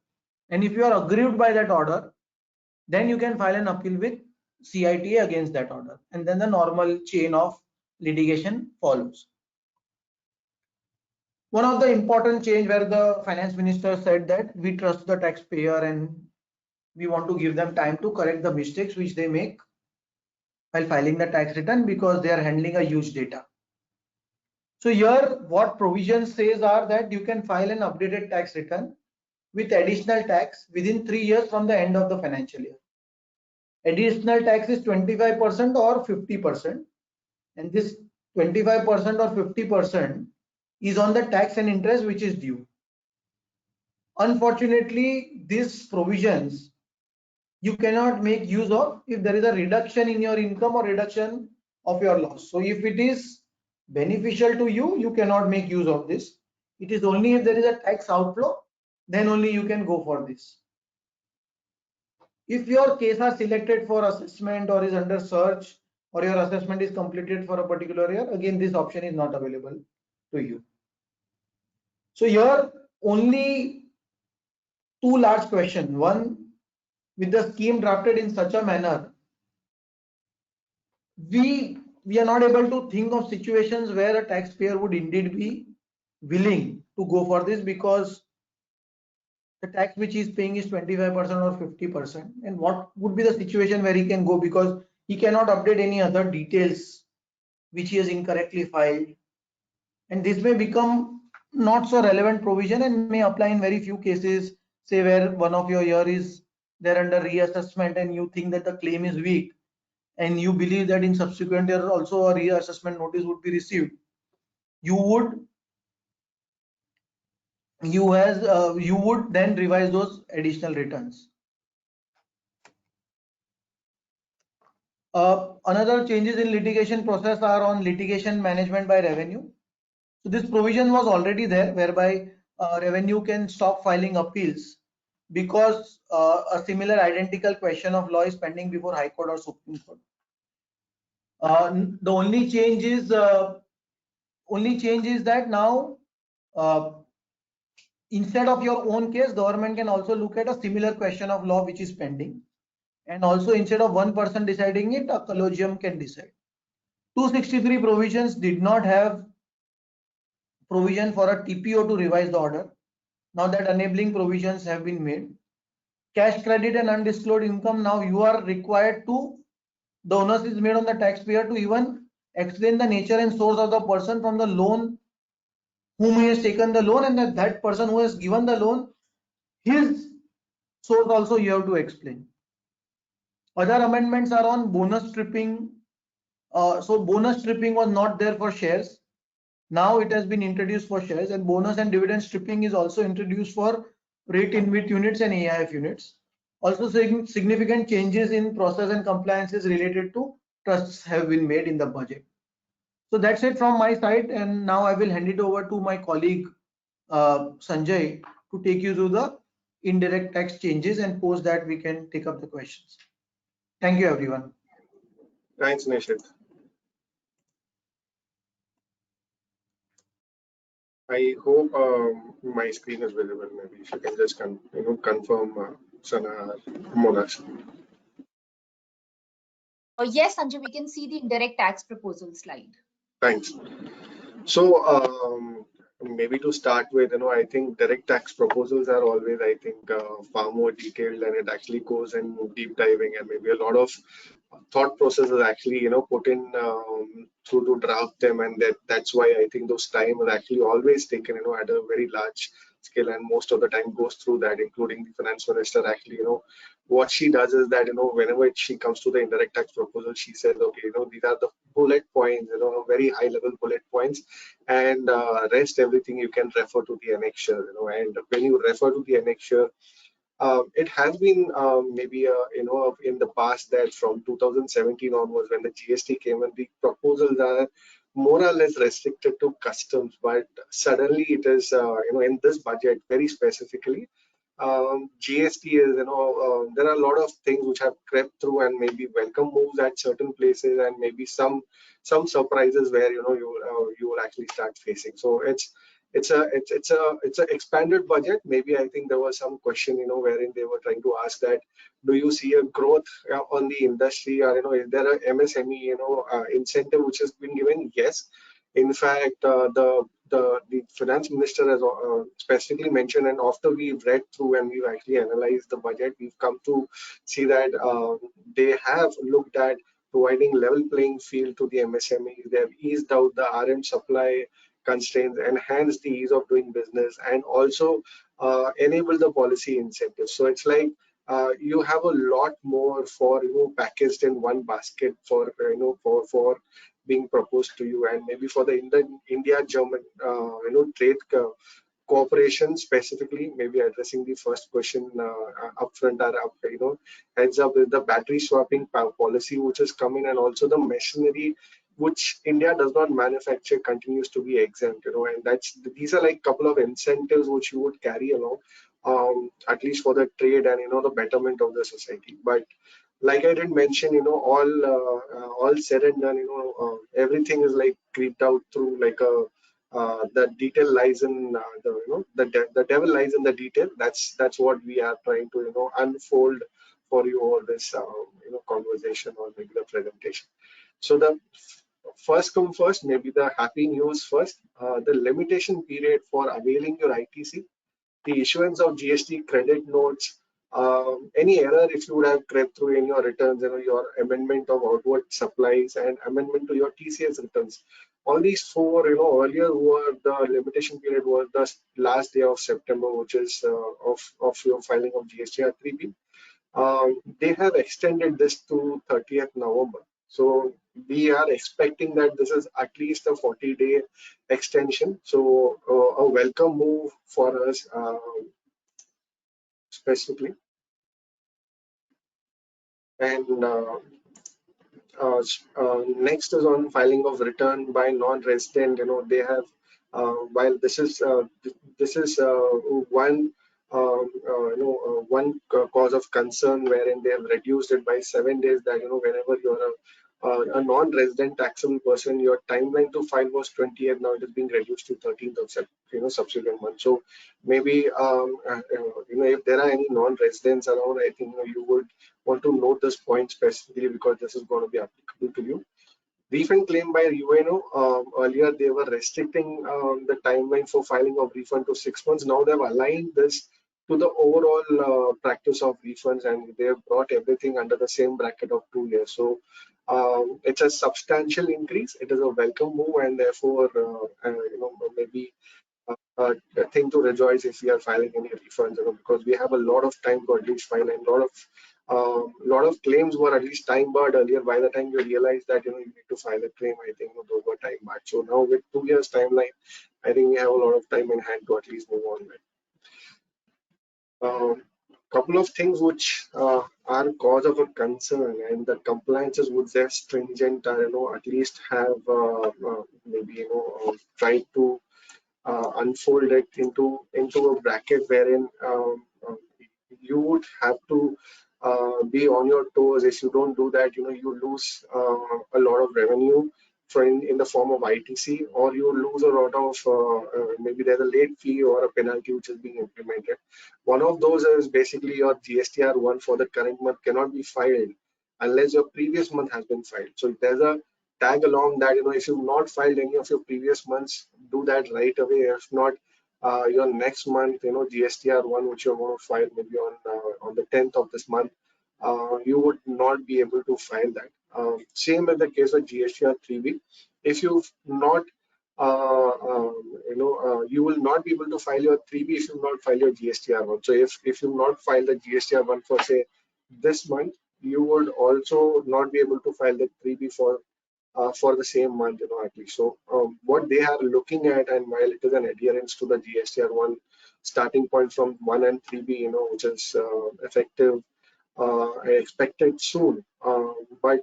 And if you are aggrieved by that order, then you can file an appeal with CITA against that order, and then the normal chain of litigation follows. One of the important change where the finance minister said that we trust the taxpayer and we want to give them time to correct the mistakes which they make while filing the tax return because they are handling a huge data. So here what provision says are that you can file an updated tax return with additional tax within 3 years from the end of the financial year. Additional tax is 25% or 50%, and this 25% or 50% is on the tax and interest which is due. Unfortunately, these provisions you cannot make use of if there is a reduction in your income or reduction of your loss. So if it is beneficial to you, you cannot make use of this. It is only if there is a tax outflow, then only you can go for this. If your case are selected for assessment or is under search or your assessment is completed for a particular year, again this option is not available to you. So here only two large questions. One, with the scheme drafted in such a manner, we are not able to think of situations where a taxpayer would indeed be willing to go for this because the tax which he is paying is 25% or 50%, and what would be the situation where he can go because he cannot update any other details which he has incorrectly filed, and this may become not so relevant provision and may apply in very few cases, say where one of your year is there under reassessment and you think that the claim is weak and you believe that in subsequent year also a reassessment notice would be received, you would then revise those additional returns. Another changes in litigation process are on litigation management by revenue. So this provision was already there whereby revenue can stop filing appeals because a similar identical question of law is pending before High Court or Supreme Court. The only change is that now instead of your own case, government can also look at a similar question of law which is pending, and also instead of one person deciding it, a collegium can decide. 263 provisions did not have provision for a TPO to revise the order. Now that enabling provisions have been made. Cash credit and undisclosed income, now you are required to, the onus is made on the taxpayer to even explain the nature and source of the person from the loan whom he has taken the loan, and that person who has given the loan, his source also you have to explain. Other amendments are on bonus stripping. So bonus stripping was not there for shares. Now it has been introduced for shares, and bonus and dividend stripping is also introduced for rate InvIT units and AIF units. Also significant changes in process and compliances related to trusts have been made in the budget. So that's it from my side, and now I will hand it over to my colleague Sanjay to take you through the indirect tax changes, and post that we can take up the questions. Thank you, everyone. Thanks, Nishit. I hope my screen is visible. Maybe if you can just confirm, Sana, Monash. Yes, Sanjay, we can see the indirect tax proposal slide. Thanks. So maybe to start with, I think direct tax proposals are always, I think, far more detailed, and it actually goes in deep diving, and maybe a lot of thought process is actually, put in through to draft them, and that's why I think those time is actually always taken, at a very large scale, and most of the time goes through that, including the finance minister. Actually, what she does is that, whenever she comes to the indirect tax proposal, she says, okay, these are the bullet points, very high level bullet points, and rest everything you can refer to the annexure, and when you refer to the annexure, it has been maybe in the past that from 2017 onwards, when the GST came and the proposals are more or less restricted to customs, but suddenly it is in this budget very specifically, GST is, there are a lot of things which have crept through, and maybe welcome moves at certain places, and maybe some surprises where you will actually start facing. So it's a expanded budget. Maybe I think there was some question, wherein they were trying to ask that, do you see a growth on the industry, or is there a MSME incentive which has been given? Yes. In fact, the finance minister has specifically mentioned, and after we've read through and we've actually analyzed the budget, we've come to see that they have looked at providing level playing field to the MSMEs. They have eased out the RM supply constraints, enhanced the ease of doing business, and also enable the policy incentives. So it's like you have a lot more for packaged in one basket for for being proposed to you, and maybe for the India-German trade cooperation specifically, maybe addressing the first question upfront, or heads up with the battery swapping policy which is coming, and also the machinery which India does not manufacture continues to be exempt, and these are like couple of incentives which you would carry along, at least for the trade and the betterment of the society. But like I did mention, all said and done, everything is like creeped out through like a the detail lies in the devil lies in the detail. That's what we are trying to unfold for you over this conversation, or maybe the presentation. So the first come first, maybe the happy news first. The limitation period for availing your ITC, the issuance of GST credit notes, any error if you would have crept through in your returns, your amendment of outward supplies and amendment to your TCS returns. All these four, earlier were the limitation period was the last day of September, which is of your filing of GST R3B. They have extended this to 30th November. So we are expecting that this is at least a 40-day extension. So a welcome move for us specifically. And next is on filing of return by non-resident. They have while this is one one cause of concern, wherein they have reduced it by 7 days. That whenever you're a non-resident taxable person, your timeline to file was 20th. Now it is being reduced to 13th of subsequent month. So maybe if there are any non-residents around, I think you would want to note this point specifically because this is going to be applicable to you. Refund claim by UNO, earlier they were restricting the timeline for filing of refund to 6 months. Now they've aligned this to the overall practice of refunds, and they've brought everything under the same bracket of 2 years. So it's a substantial increase. It is a welcome move, and therefore, maybe a thing to rejoice if we are filing any refunds, because we have a lot of time to at least file, and lot of claims were at least time barred earlier. By the time you realize that you need to file a claim, I think those were time barred. So now with 2 years timeline, I think we have a lot of time in hand to at least move on with. Couple of things which are cause of a concern, and the compliances would say stringent, at least have maybe try to unfold it into a bracket wherein you would have to be on your toes. If you don't do that, you lose a lot of revenue in the form of ITC, or you lose a lot of maybe there's a late fee or a penalty which is being implemented. One of those is basically your GSTR1 for the current month cannot be filed unless your previous month has been filed. So there's a tag along that, if you've not filed any of your previous months, do that right away. If not, your next month, GSTR1, which you're going to file maybe on the 10th of this month, you would not be able to file that. Same in the case of GSTR3B. If you've not, you will not be able to file your 3B if you not file your GSTR1. So if you not file the GSTR1 for say this month, you would also not be able to file the 3B for the same month, at least. So what they are looking at, and while it is an adherence to the GSTR1 starting point from 1 and 3B, which is effective expected soon, but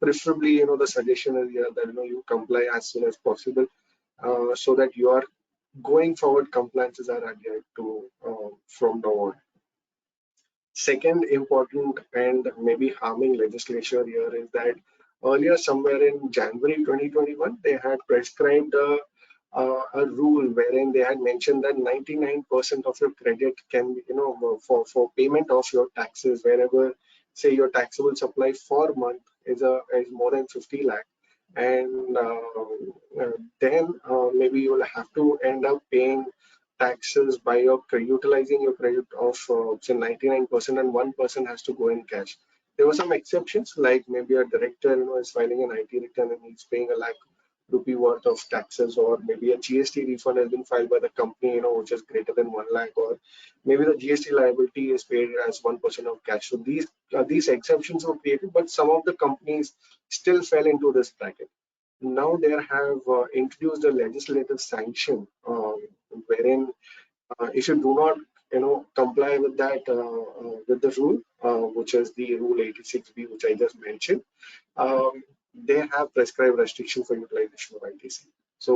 preferably, the suggestion is here that you comply as soon as possible, so that you are going forward compliances are adhered to from now on. Second important and maybe harming legislation here is that earlier, somewhere in January 2021, they had prescribed a rule wherein they had mentioned that 99% of your credit can be, for payment of your taxes, wherever, say, your taxable supply for month is more than 50 lakh. And then maybe you will have to end up paying taxes by utilizing your credit of say 99%, and 1% has to go in cash. There were some exceptions, like maybe a director is filing an IT return and he's paying ₹1 lakh worth of taxes, or maybe a GST refund has been filed by the company which is greater than 1 lakh, or maybe the GST liability is paid as 1% of cash. So these exceptions were created, but some of the companies still fell into this bracket. Now they have introduced a legislative sanction wherein if you do not comply with that with the rule, which is the rule 86B, which I just mentioned, they have prescribed restriction for utilization of ITC. So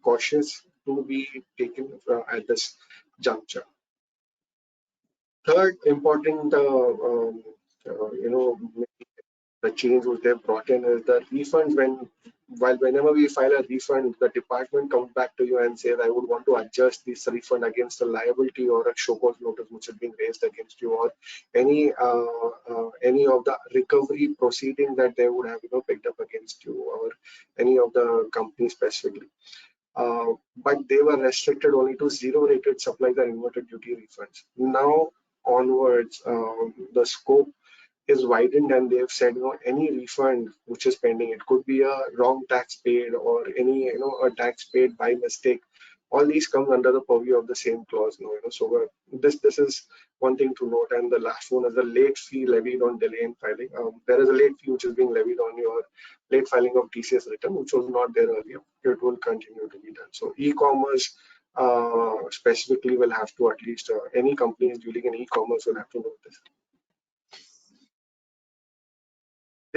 cautious to be taken at this juncture. Third important the change which they've brought in is the refunds. Whenever we file a refund, the department comes back to you and says, I would want to adjust this refund against a liability or a show cause notice which has been raised against you, or any of the recovery proceedings that they would have picked up against you, or any of the company specifically. But they were restricted only to zero-rated supplies and inverted duty refunds. Now onwards, the scope is widened, and they've said any refund which is pending, it could be a wrong tax paid or any a tax paid by mistake, all these come under the purview of the same clause. So this is one thing to note. And the last one is the late fee levied on delay in filing. There is a late fee which is being levied on your late filing of TCS return, which was not there earlier. It will continue to be done. So e-commerce specifically will have to, at least any companies dealing in e-commerce will have to note this.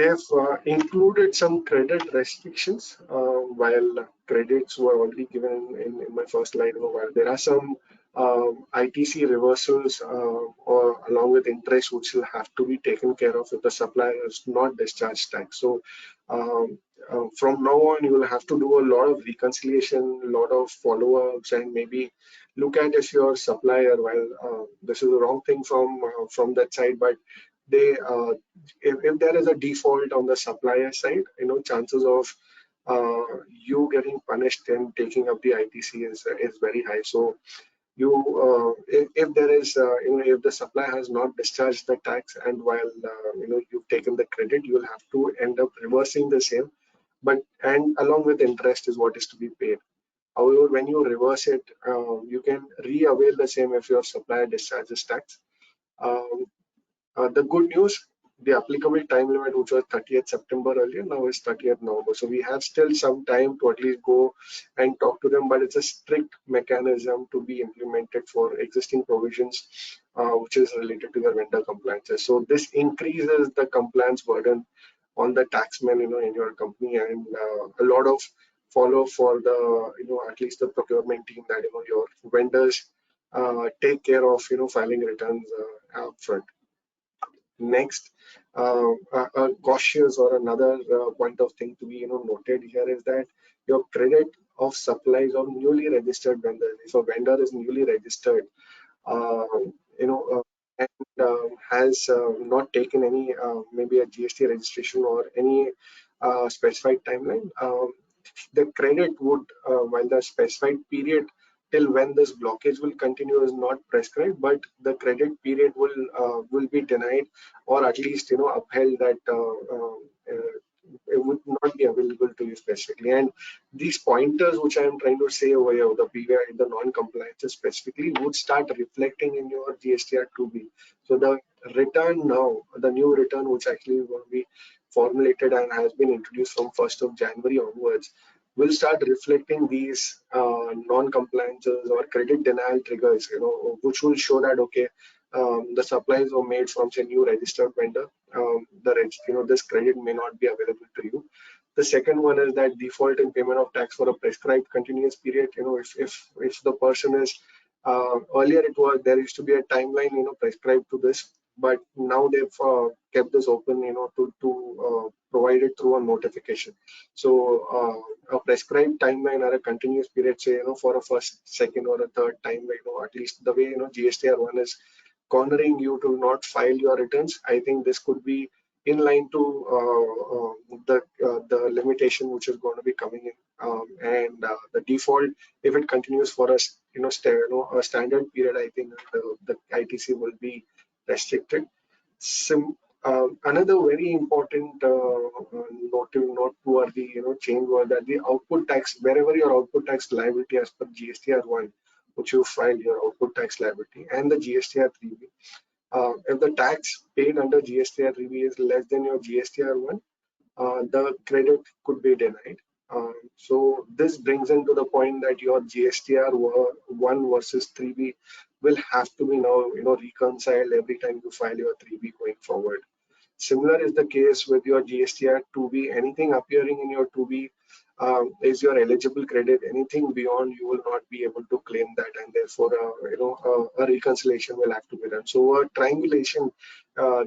They've included some credit restrictions while credits were already given in my first slide. While there are some ITC reversals or along with interest which will have to be taken care of if the supplier has not discharged tax. So from now on, you will have to do a lot of reconciliation, a lot of follow-ups, and maybe look at if your supplier, while this is the wrong thing from that side, but they if there is a default on the supplier side, chances of you getting punished and taking up the ITC is very high. So you if there is if the supplier has not discharged the tax, and while you've taken the credit, you will have to end up reversing the same, and along with interest is what is to be paid. However, when you reverse it, you can re-avail the same if your supplier discharges tax. Um, the good news, the applicable time limit, which was 30th September earlier, now is 30th November. So we have still some time to at least go and talk to them, but it's a strict mechanism to be implemented for existing provisions, which is related to your vendor compliances. So this increases the compliance burden on the taxman, in your company, and a lot of follow for the, at least the procurement team, that, your vendors take care of, filing returns upfront. Next, cautious or another point of thing to be noted here is that your credit of supplies of newly registered vendors. If a vendor is newly registered, uh, and has not taken any maybe a GST registration or any specified timeline, the credit would, while the specified period till when this blockage will continue is not prescribed, but the credit period will be denied, or at least upheld, that it would not be available to you specifically. And these pointers which I am trying to say over here, the PVI, the non-compliances specifically, would start reflecting in your GSTR 2B. So the return now, the new return which actually is going to be formulated and has been introduced from 1st of January onwards, will start reflecting these non-compliances or credit denial triggers, which will show that, okay, the supplies were made from say new registered vendor, this credit may not be available to you. The second one is that default in payment of tax for a prescribed continuous period. If the person is earlier, it was, there used to be a timeline prescribed to this, but now they've kept this open to provide it through a notification. So a prescribed timeline or a continuous period, say for a first, second, or a third time, at least the way GSTR1 is cornering you to not file your returns, I think this could be in line to the limitation which is going to be coming in, and the default, if it continues for a a standard period, I think the ITC will be restricted. Another very important note toward the change was that the output tax, wherever your output tax liability as per GSTR1, which you filed your output tax liability, and the GSTR 3B, if the tax paid under GSTR 3B is less than your GSTR1, the credit could be denied. So this brings into the point that your GSTR1 versus 3B will have to be now reconciled every time you file your 3B going forward. Similar is the case with your GSTR 2B. Anything appearing in your 2B is your eligible credit. Anything beyond, you will not be able to claim that, and therefore a reconciliation will have to be done. So triangulation,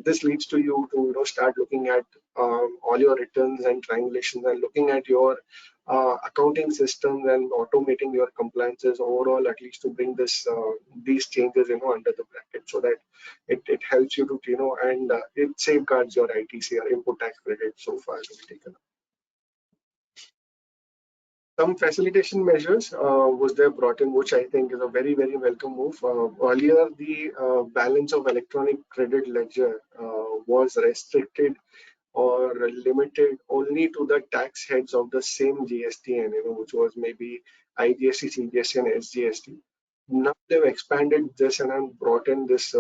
this leads to you to start looking at all your returns and triangulations, and looking at your accounting systems and automating your compliances overall, at least to bring this these changes under the bracket, so that it helps you to and it safeguards your ITC or input tax credit so far to be taken up. Some facilitation measures was there brought in, which I think is a very, very welcome move. Earlier, the balance of electronic credit ledger was restricted or limited only to the tax heads of the same GSTN, which was maybe IGCC, CGST, and SGST. Now they've expanded this and have brought in this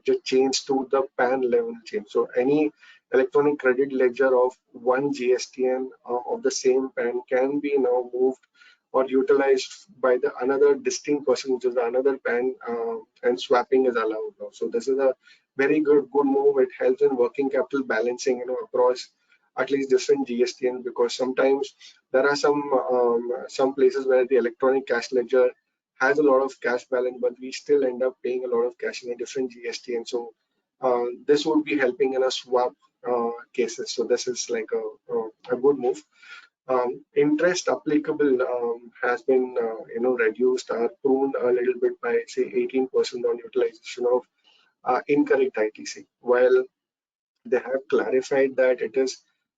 just change to the PAN level change. So any electronic credit ledger of one GSTN of the same PAN can be now moved or utilized by the another distinct person, which is another PAN, and swapping is allowed now. So this is a very good move. It helps in working capital balancing, across at least different GSTN, because sometimes there are some places where the electronic cash ledger has a lot of cash balance, but we still end up paying a lot of cash in a different GSTN. So this would be helping in a swap cases. So this is like a good move. Interest applicable has been reduced or pruned a little bit by say 18% on utilization of incorrect ITC, while they have clarified that it is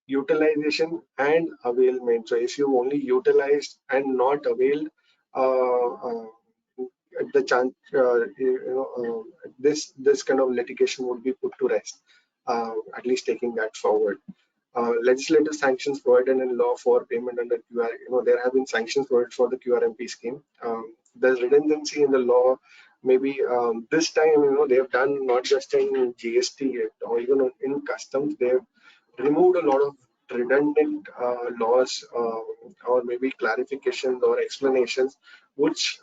utilization and availment. So if you only utilized and not availed, the chance this kind of litigation would be put to rest. At least taking that forward. Legislative sanctions provided in law for payment under QR. There have been sanctions provided for the QRMP scheme. There's redundancy in the law. Maybe this time, they have done not just in GST yet, or even in customs, they've removed a lot of redundant laws, or maybe clarifications or explanations, which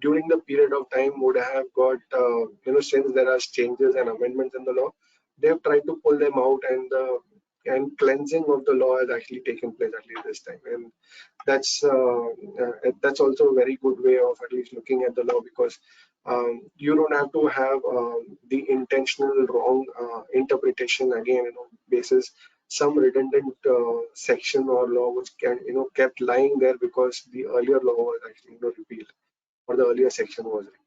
during the period of time would have got, since there are changes and amendments in the law, they've tried to pull them out, and cleansing of the law has actually taken place at least this time. And that's also a very good way of at least looking at the law, because you don't have to have the intentional wrong interpretation again, basis some redundant section or law which can kept lying there because the earlier law was actually repealed, or the earlier section was repealed.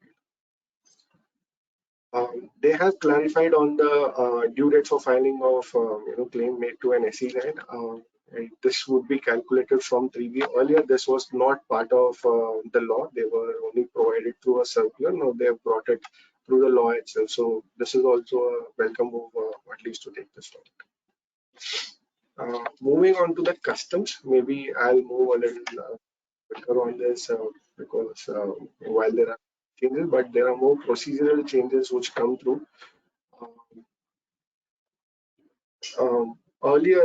They have clarified on the due date for filing of claim made to an SE land. This would be calculated from 3B. Earlier, this was not part of the law. They were only provided through a circular. Now they have brought it through the law itself. So this is also a welcome move, at least to take this forward. Moving on to the customs, maybe I'll move a little quicker on this because while there are changes, but there are more procedural changes which come through. Earlier,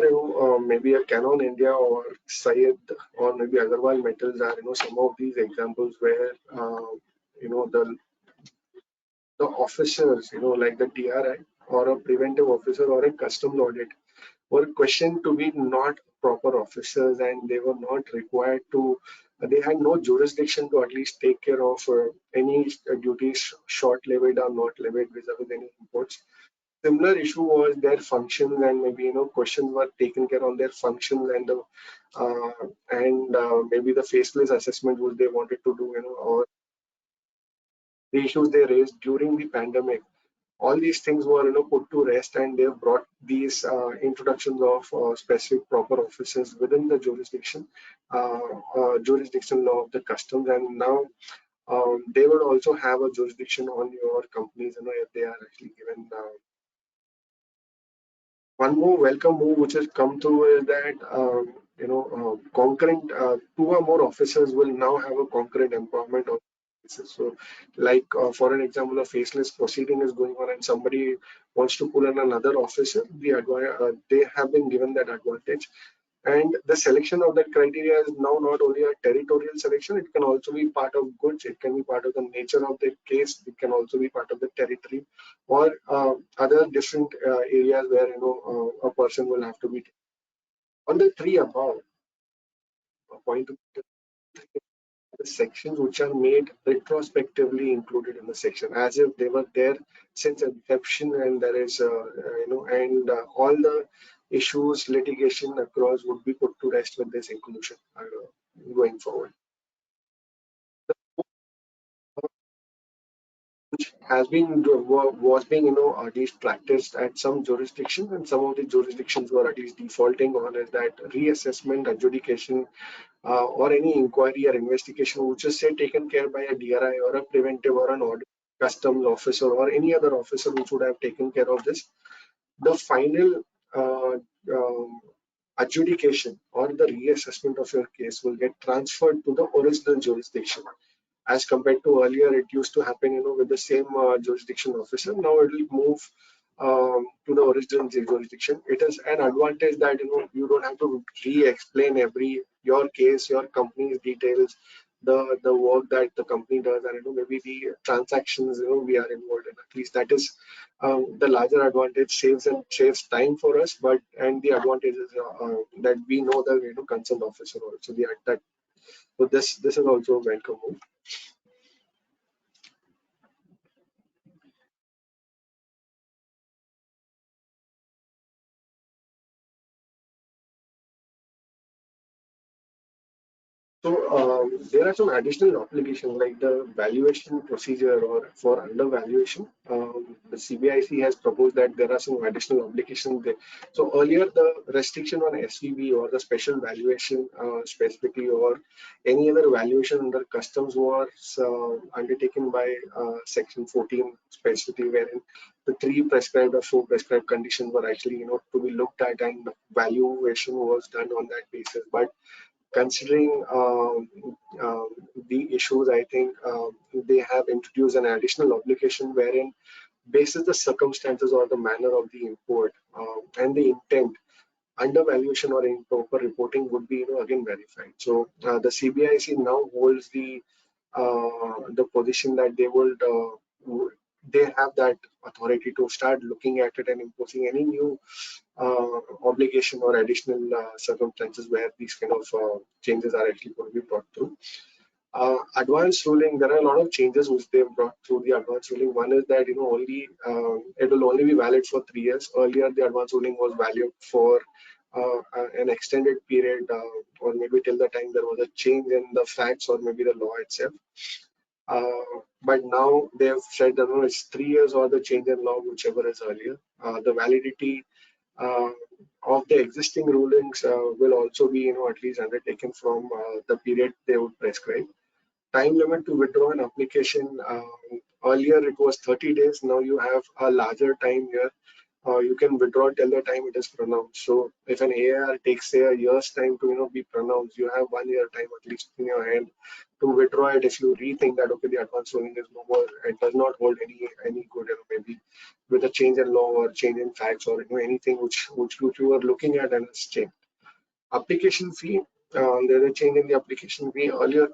maybe a Canon India or Syed or maybe Agarwal Metals are, some of these examples where, the officers, like the DRI or a preventive officer or a customs audit were questioned to be not proper officers, and they were not required to, they had no jurisdiction to at least take care of any duties short levied or not levied vis-a-vis any imports. Similar issue was their functions, and maybe questions were taken care on their functions and maybe the faceless assessment which they wanted to do, or the issues they raised during the pandemic. All these things were put to rest, and they've brought these introductions of specific proper officers within the jurisdiction law of the customs, and now they would also have a jurisdiction on your companies, if they are actually given. One more welcome move which has come through is that concurrent 2 or more officers will now have a concurrent empowerment of cases. So, like for an example, a faceless proceeding is going on and somebody wants to pull in another officer, they have been given that advantage. And the selection of that criteria is now not only a territorial selection, it can also be part of goods, it can be part of the nature of the case, it can also be part of the territory, or other different areas where a person will have to be. On the 3 above, a point of the sections which are made retrospectively included in the section, as if they were there since inception, and there is all the issues litigation across would be put to rest with this inclusion going forward. Which has been was being at least practiced at some jurisdictions, and some of the jurisdictions were at least defaulting on is that reassessment, adjudication, or any inquiry or investigation which is say taken care by a DRI or a preventive or an audit customs officer or any other officer which would have taken care of this, the final adjudication or the reassessment of your case will get transferred to the original jurisdiction. As compared to earlier, it used to happen, with the same jurisdiction officer. Now it will move to the original jurisdiction. It is an advantage that you don't have to re-explain your case, your company's details, the work that the company does, and maybe the transactions we are involved in. At least that is the larger advantage. Saves time for us, but and the advantage is that we know the concerned officer also. So this is also a welcome move. So there are some additional applications like the valuation procedure or for undervaluation. The CBIC has proposed that there are some additional applications there. So earlier the restriction on SVB or the special valuation specifically or any other valuation under customs was undertaken by Section 14 specifically, wherein the 3 prescribed or 4 prescribed conditions were actually to be looked at and valuation was done on that basis. But considering the issues, I think they have introduced an additional obligation wherein, basis the circumstances or the manner of the import and the intent, undervaluation or improper reporting would be again verified. So the CBIC now holds the position that they have that authority to start looking at it and imposing any new obligation or additional circumstances where these kind of changes are actually going to be brought through. Advanced ruling, there are a lot of changes which they've brought through the advanced ruling. One is that only it will only be valid for 3 years. Earlier, the advanced ruling was valid for an extended period, or maybe till the time there was a change in the facts or maybe the law itself. But now they have said that it's 3 years or the change in law, whichever is earlier. The validity of the existing rulings will also be at least undertaken from the period they would prescribe. Time limit to withdraw an application, earlier it was 30 days. Now you have a larger time here. You can withdraw till the time it is pronounced. So if an AIR takes say a year's time to be pronounced, you have 1 year time at least in your hand to withdraw it if you rethink that okay, the advance ruling is no more, it does not hold any good, maybe with a change in law or change in facts or anything which you are looking at and it's changed. Application fee, there's a change in the application fee. Earlier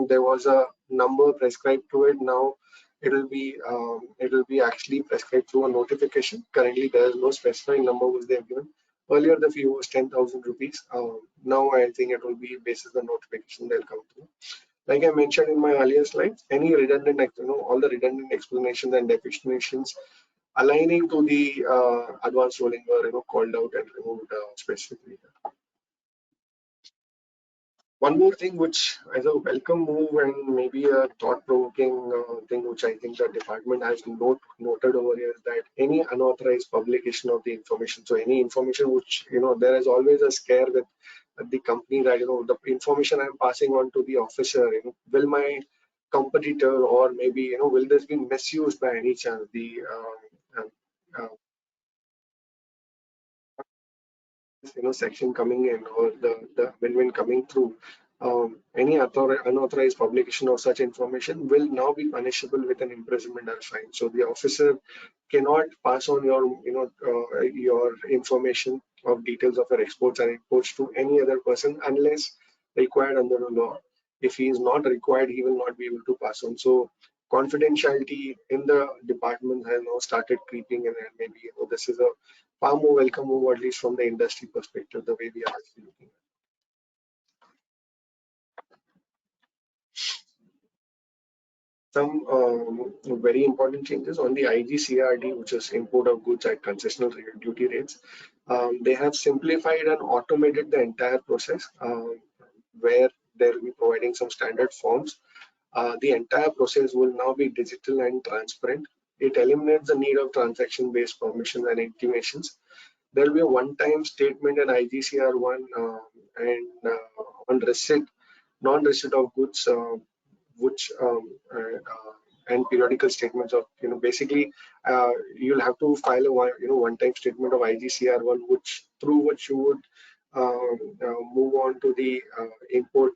there was a number prescribed to it. Now it will be actually prescribed through a notification. Currently there is no specified number which they have given. Earlier the fee was 10,000 rupees. Now I think it will be based on the notification they'll come through. Like I mentioned in my earlier slides, any redundant, all the redundant explanations and definitions aligning to the advanced ruling were called out and removed specifically. One more thing which as a welcome move and maybe a thought-provoking thing which I think the department has noted over here is that any unauthorized publication of the information. So any information which, there is always a scare with the company that, the information I'm passing on to the officer, will my competitor or maybe, will this be misused by any chance? The section coming in or the amendment coming through, any unauthorized publication of such information will now be punishable with an imprisonment or fine. So the officer cannot pass on your information of details of your exports and imports to any other person unless required under the law. If he is not required, he will not be able to pass on. So confidentiality in the department has now started creeping in, and maybe this is a far more welcome move, at least from the industry perspective, the way we are actually looking at it. Some very important changes on the IGCRD, which is import of goods at concessional duty rates. They have simplified and automated the entire process, where they will be providing some standard forms. The entire process will now be digital and transparent. It eliminates the need of transaction-based permissions and intimations. There will be a one-time statement in IGCR1 and on non-receipt of goods, which and periodical statements of basically you'll have to file a one-time statement of IGCR1, through which you would move on to the import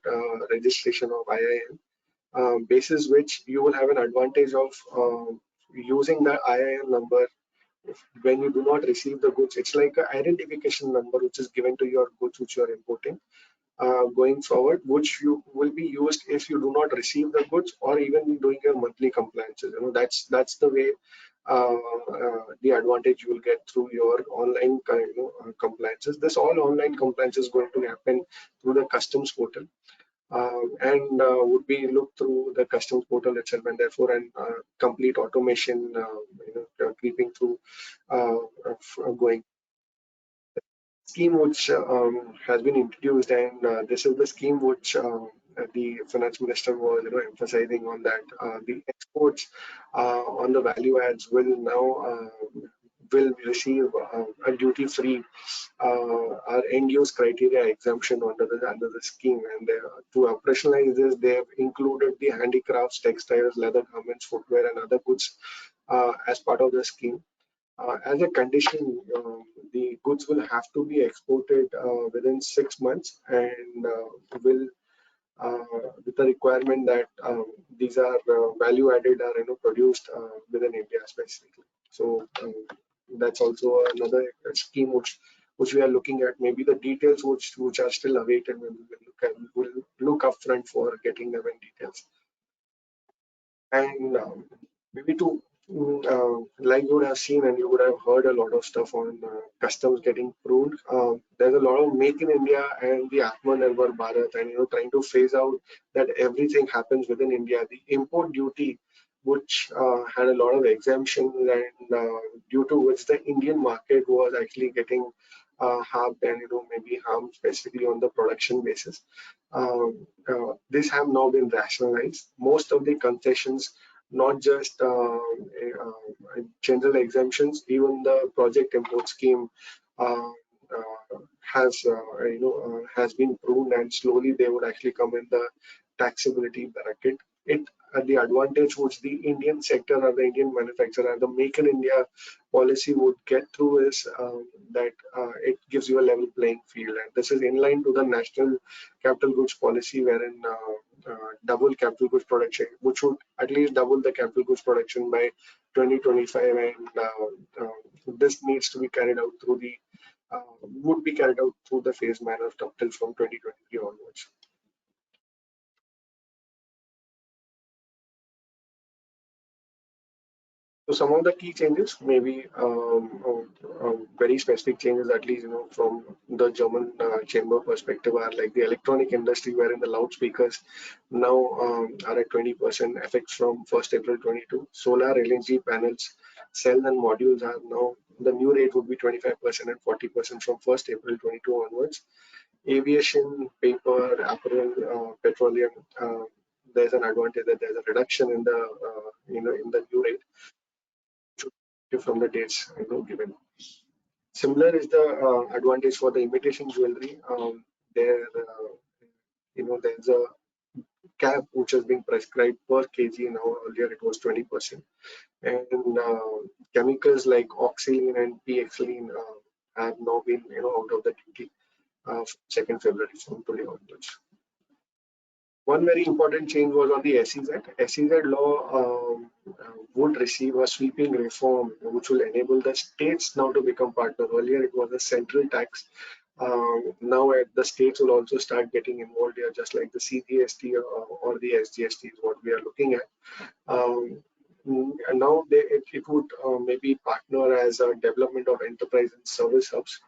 registration of IIN, basis which you will have an advantage of using the IIN number when you do not receive the goods, it's like an identification number which is given to your goods which you are importing going forward, which you will be used if you do not receive the goods or even doing your monthly compliances. That's the way the advantage you will get through your online compliances. This all online compliance is going to happen through the customs portal. And would be looked through the customs portal itself, and therefore an complete automation creeping through going scheme which has been introduced, and this is the scheme which the finance minister was emphasizing on that the exports on the value adds will now will receive a duty free or end use criteria exemption under the scheme. And to operationalize this, they have included the handicrafts, textiles, leather garments, footwear, and other goods as part of the scheme. As a condition, the goods will have to be exported within 6 months, and will with the requirement that these are value added or produced within India specifically. So that's also another scheme which we are looking at. Maybe the details which are still awaited, we'll look upfront for getting them in details. And maybe to like you would have seen and you would have heard a lot of stuff on customs getting pruned. There's a lot of Make in India and the Atmanirbhar Bharat, and trying to phase out that everything happens within India. The import duty, which had a lot of exemptions, and due to which the Indian market was actually getting harmed, and maybe harmed specifically on the production basis. This have now been rationalized. Most of the concessions, not just general exemptions, even the project import scheme has been pruned, and slowly they would actually come in the taxability bracket. The advantage which the Indian sector or the Indian manufacturer, the Make in India policy would get through is that it gives you a level playing field, and this is in line to the national capital goods policy, wherein double capital goods production, which would at least double the capital goods production by 2025, and this needs to be carried out through the would be carried out through the phased manner till from 2023 onwards. So some of the key changes, maybe very specific changes, at least from the German chamber perspective, are like the electronic industry, wherein the loudspeakers now are at 20% effects from 1st April 22. Solar LNG panels, cells and modules are now, the new rate would be 25% and 40% from 1st April 22 onwards. Aviation, paper, apparel, petroleum, there's an advantage that there's a reduction in the in the new rate from the dates given. Similar is the advantage for the imitation jewelry. There's a cap which has been prescribed per kg now. Earlier it was 20%, and chemicals like oxaline and p-xylene have now been out of the duty 2nd February from today onwards. One very important change was on the SEZ. SEZ law would receive a sweeping reform which will enable the states now to become partner. Earlier it was a central tax. Now the states will also start getting involved here, just like the CGST or the SGST is what we are looking at. And now it would maybe partner as a development of enterprise and service hubs.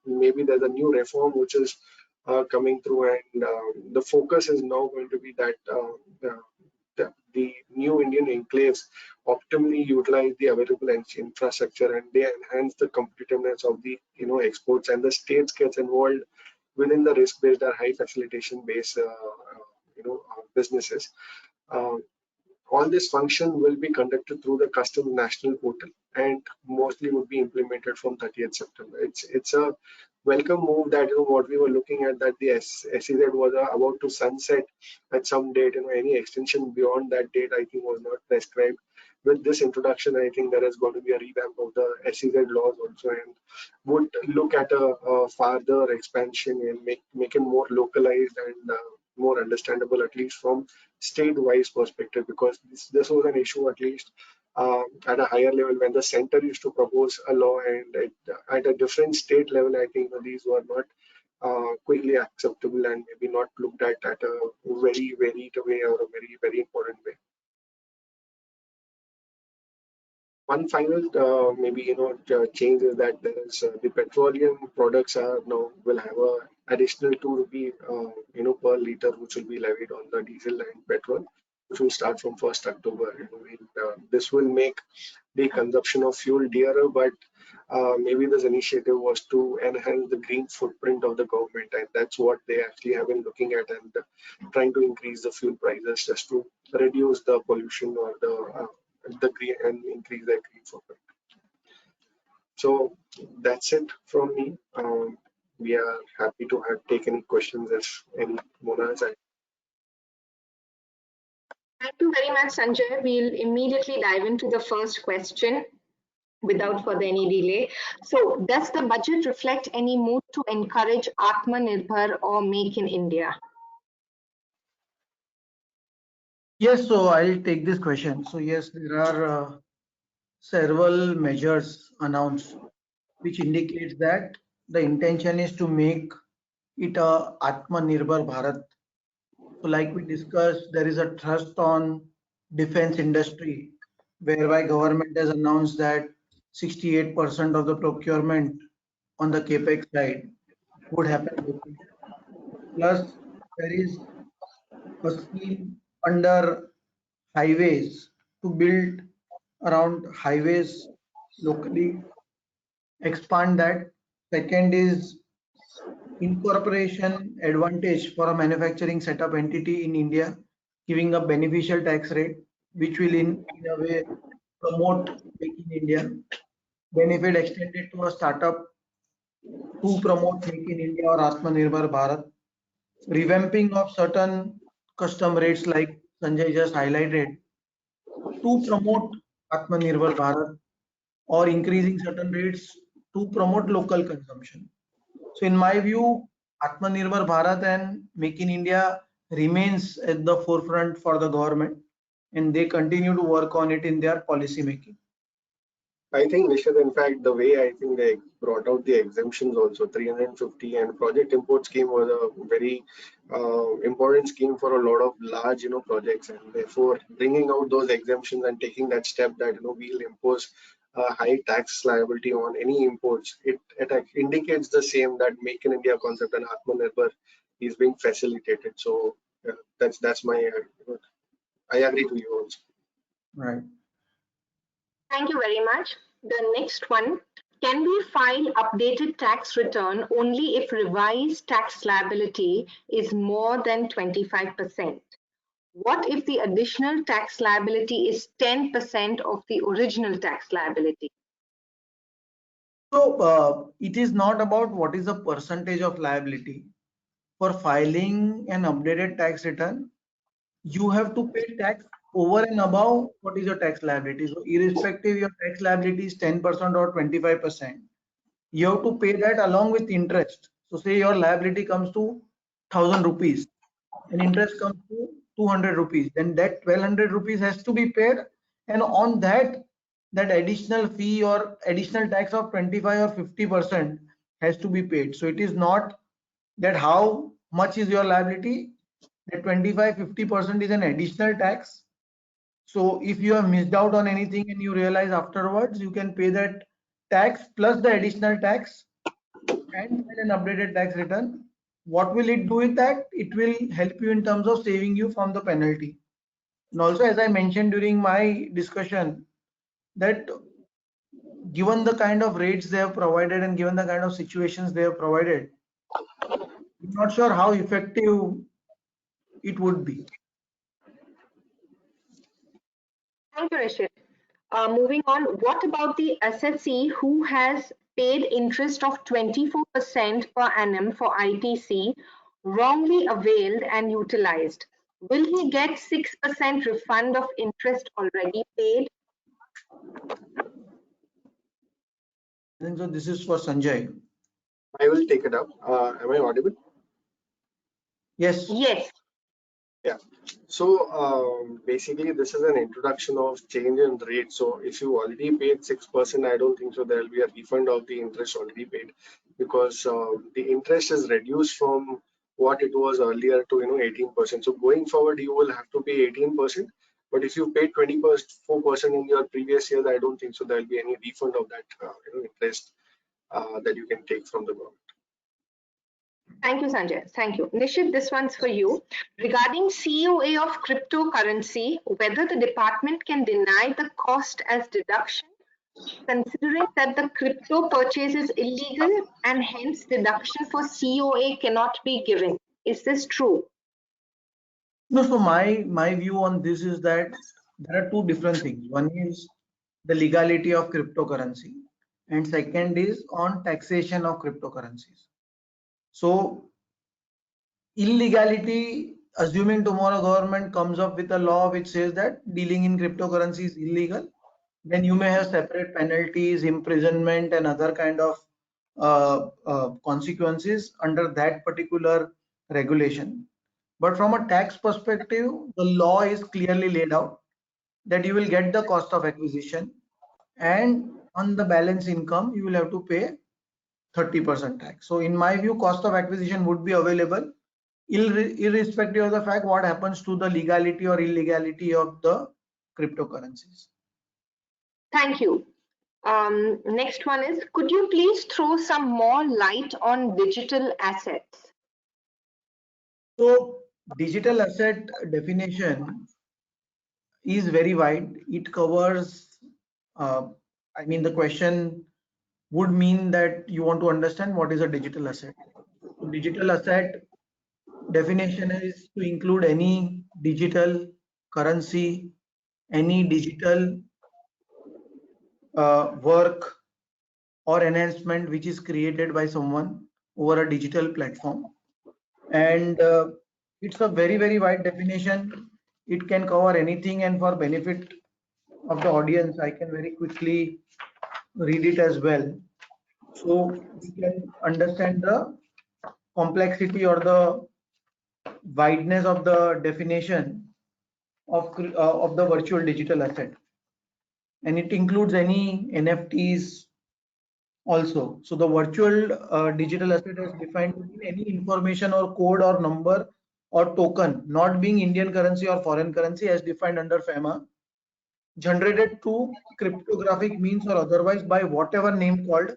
Maybe there's a new reform which is coming through, and the focus is now going to be that the new Indian enclaves optimally utilize the available infrastructure, and they enhance the competitiveness of the exports, and the states gets involved within the risk-based or high facilitation-based businesses. All this function will be conducted through the Customs National Portal, and mostly would be implemented from 30th September. It's a welcome move that what we were looking at, that the SEZ was about to sunset at some date. Any extension beyond that date, I think, was not prescribed. With this introduction, I think there is going to be a revamp of the SEZ laws also, and would look at a further expansion and make it more localized and more understandable, at least from state-wise perspective, because this was an issue, at least at a higher level when the center used to propose a law, and at a different state level, I think these were not quickly acceptable and maybe not looked at a very varied way or a very, very important way. One final maybe change is that there is the petroleum products are now will have a additional 2 rupee per liter, which will be levied on the diesel and petrol, which will start from 1st October. This will make the consumption of fuel dearer, but maybe this initiative was to enhance the green footprint of the government, and that's what they actually have been looking at, and trying to increase the fuel prices just to reduce the pollution or the green and increase the green footprint. So that's it from me. We are happy to take any questions if any. Mona has. Thank you very much, Sanjay. We'll immediately dive into the first question without further any delay. So, does the budget reflect any mood to encourage Atmanirbhar or Make in India? Yes, so I'll take this question. So yes, there are several measures announced which indicates that the intention is to make it a Atmanirbhar Bharat. So like we discussed, there is a thrust on defense industry, whereby government has announced that 68% of the procurement on the capex side would happen locally. Plus, there is a scheme under highways to build around highways locally, expand that. Second is incorporation advantage for a manufacturing setup entity in India, giving a beneficial tax rate, which will in a way promote Make in India. Benefit extended to a startup to promote Make in India or Atmanirbhar Bharat. Revamping of certain custom rates like Sanjay just highlighted to promote Atmanirbhar Bharat, or increasing certain rates to promote local consumption. So in my view, Atmanirbhar Bharat and Make in India remains at the forefront for the government, and they continue to work on it in their policy making. I think, Nishad, in fact, the way I think they brought out the exemptions also, 350 and project import scheme was a very important scheme for a lot of large, projects, and therefore bringing out those exemptions and taking that step that, we'll impose a high tax liability on any imports. It indicates the same that Make in India concept and Atmanirbhar is being facilitated. So that's my, I agree to you also. Right. Thank you very much. The next one, can we file updated tax return only if revised tax liability is more than 25%? What if the additional tax liability is 10% of the original tax liability? So it is not about what is the percentage of liability. For filing an updated tax return, you have to pay tax over and above what is your tax liability. So irrespective your tax liability is 10% or 25%, you have to pay that along with interest. So say your liability comes to 1000 rupees and interest comes to 200 rupees, then that 1200 rupees has to be paid, and on that additional fee or additional tax of 25 or 50% has to be paid. So it is not that how much is your liability, that 25-50% is an additional tax. So if you have missed out on anything and you realize afterwards, you can pay that tax plus the additional tax and an updated tax return. What will it do with that? It will help you in terms of saving you from the penalty. And also, as I mentioned during my discussion, that given the kind of rates they have provided and given the kind of situations they have provided, I'm not sure how effective it would be. Thank you, Rishit. Moving on, what about the assessee who has paid interest of 24% per annum for ITC, wrongly availed and utilized? Will he get 6% refund of interest already paid? I think so. This is for Sanjay. I will take it up. Am I audible? Yes. Yes. Yeah. So basically, this is an introduction of change in rate. So if you already paid 6%, I don't think so there will be a refund of the interest already paid, because the interest is reduced from what it was earlier to 18%. So going forward, you will have to pay 18%. But if you paid 24% in your previous years, I don't think so there will be any refund of that interest that you can take from the government. Thank you, Sanjay. Thank you. Nishit, this one's for you. Regarding COA of cryptocurrency, whether the department can deny the cost as deduction, considering that the crypto purchase is illegal and hence deduction for COA cannot be given. Is this true? No, so my view on this is that there are two different things. One is the legality of cryptocurrency, and second is on taxation of cryptocurrencies. So illegality, assuming tomorrow government comes up with a law which says that dealing in cryptocurrency is illegal, then you may have separate penalties, imprisonment, and other kind of consequences under that particular regulation. But from a tax perspective, the law is clearly laid out that you will get the cost of acquisition, and on the balance income you will have to pay 30% tax. So in my view, cost of acquisition would be available irrespective of the fact what happens to the legality or illegality of the cryptocurrencies. Thank you. Next one is, could you please throw some more light on digital assets? So digital asset definition is very wide. It covers, I mean, the question would mean that you want to understand what is a digital asset. So digital asset definition is to include any digital currency, any digital work or enhancement which is created by someone over a digital platform. And it's a very wide definition. It can cover anything, and for benefit of the audience, I can very quickly read it as well, so we can understand the complexity or the wideness of the definition of the virtual digital asset. And it includes any NFTs also. So the virtual digital asset is defined to mean any information or code or number or token not being Indian currency or foreign currency as defined under FEMA, generated through cryptographic means or otherwise by whatever name called,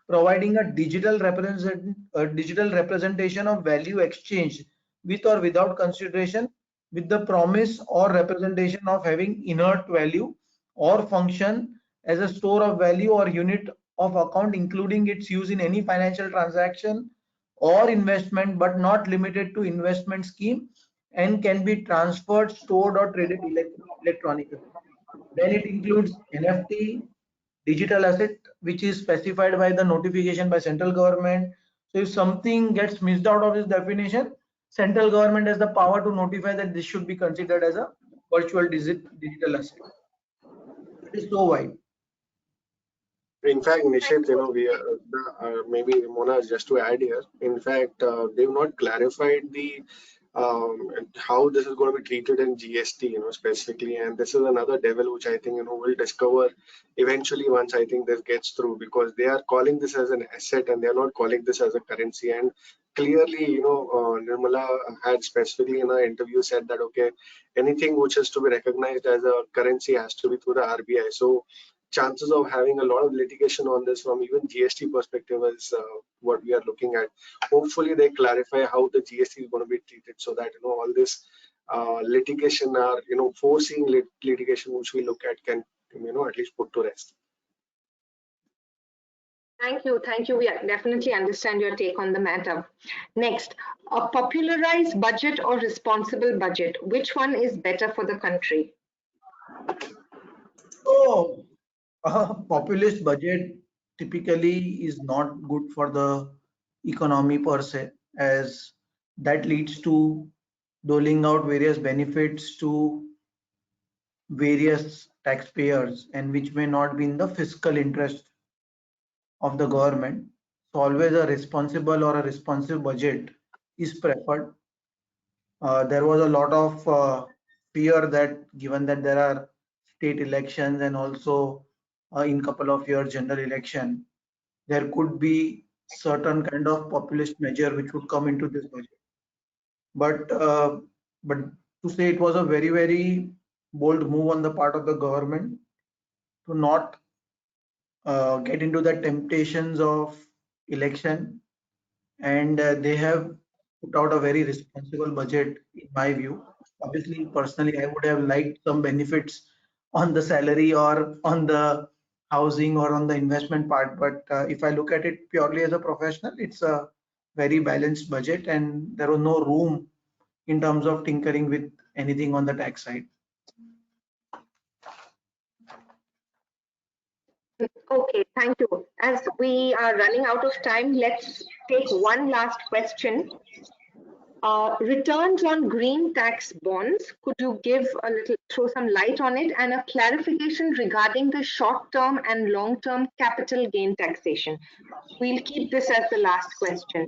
providing a digital representation of value exchanged with or without consideration, with the promise or representation of having inert value or function as a store of value or unit of account, including its use in any financial transaction or investment, but not limited to investment scheme, and can be transferred, stored, or traded electronically. Then it includes NFT, digital asset, which is specified by the notification by central government. So if something gets missed out of this definition, central government has the power to notify that this should be considered as a virtual digital asset. It is so wide. In fact, Nishit, we maybe Mona, just to add here. In fact, they've not clarified the how this is going to be treated in GST, specifically, and this is another devil which I think we'll discover eventually once I think this gets through, because they are calling this as an asset and they are not calling this as a currency. And clearly, Nirmala had specifically in her interview said that okay, anything which is to be recognized as a currency has to be through the RBI. So chances of having a lot of litigation on this from even GST perspective is what we are looking at. Hopefully they clarify how the GST is going to be treated, so that all this litigation or foreseeing litigation which we look at can at least put to rest. Thank you. We definitely understand your take on the matter. Next, a popularized budget or responsible budget, which one is better for the country? So a populist budget typically is not good for the economy per se, as that leads to doling out various benefits to various taxpayers, and which may not be in the fiscal interest of the government. So always a responsible or a responsive budget is preferred. There was a lot of fear that given that there are state elections and also in couple of years general election, there could be certain kind of populist measure which would come into this budget. But to say it was a very bold move on the part of the government to not get into the temptations of election, and they have put out a very responsible budget in my view. Obviously, personally, I would have liked some benefits on the salary or on the housing or on the investment part, but if I look at it purely as a professional, it's a very balanced budget and there was no room in terms of tinkering with anything on the tax side. Okay, thank you. As we are running out of time, let's take one last question. Returns on green tax bonds, could you give a little, throw some light on it, and a clarification regarding the short-term and long-term capital gain taxation? We'll keep this as the last question.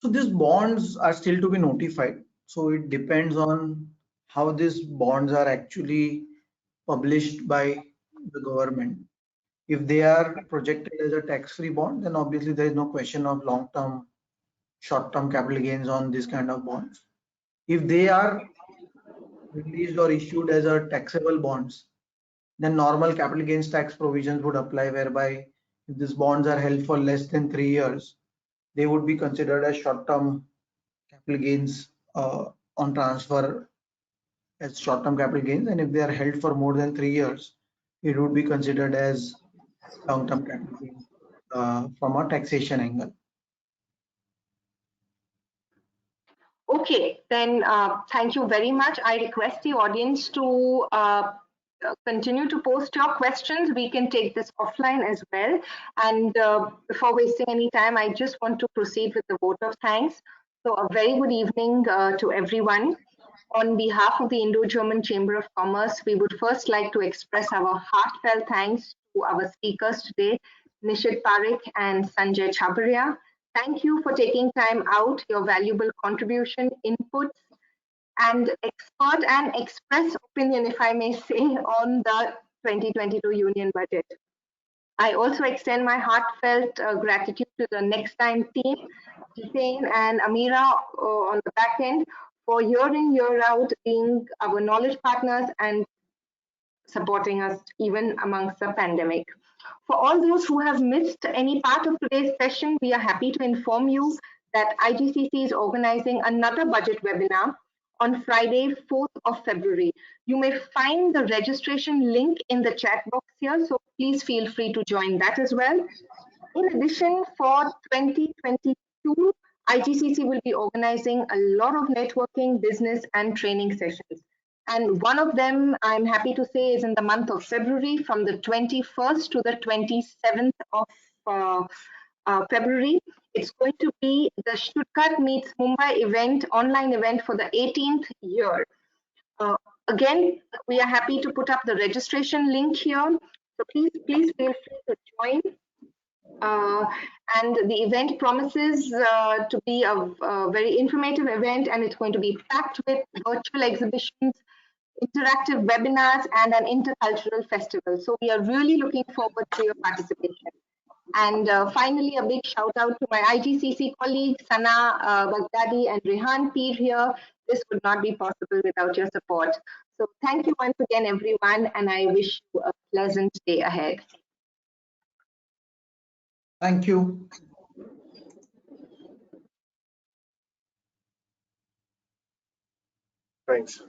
So these bonds are still to be notified. So it depends on how these bonds are actually published by the government. If they are projected as a tax-free bond, then obviously there is no question of long-term, short-term capital gains on this kind of bonds. If they are released or issued as a taxable bonds, then normal capital gains tax provisions would apply, whereby if these bonds are held for less than 3 years, they would be considered as short-term capital gains on transfer as short-term capital gains, and if they are held for more than 3 years, it would be considered as long-term capital gains from a taxation angle. Okay, then thank you very much. I request the audience to continue to post your questions. We can take this offline as well. And before wasting any time, I just want to proceed with the vote of thanks. So a very good evening to everyone. On behalf of the Indo-German Chamber of Commerce, we would first like to express our heartfelt thanks to our speakers today, Nishit Parekh and Sanjay Chhabria. Thank you for taking time out, your valuable contribution, inputs, and expert and express opinion, if I may say, on the 2022 Union Budget. I also extend my heartfelt gratitude to the Nexdigm team, Jitain and Amira on the back end, for year in, year out being our knowledge partners and supporting us even amongst the pandemic. For all those who have missed any part of today's session, we are happy to inform you that IGCC is organizing another budget webinar on Friday, 4th of February. You may find the registration link in the chat box here, so please feel free to join that as well. In addition, for 2022, IGCC will be organizing a lot of networking, business, and training sessions. And one of them, I'm happy to say, is in the month of February, from the 21st to the 27th of February. It's going to be the Stuttgart meets Mumbai event, online event for the 18th year. Again, we are happy to put up the registration link here. So please feel free to join. And the event promises to be a very informative event, and it's going to be packed with virtual exhibitions, interactive webinars, and an intercultural festival. So we are really looking forward to your participation. And finally, a big shout out to my IGCC colleagues, Sana Baghdadi and Rehan Peer here. This would not be possible without your support. So thank you once again, everyone, and I wish you a pleasant day ahead. Thank you. Thanks.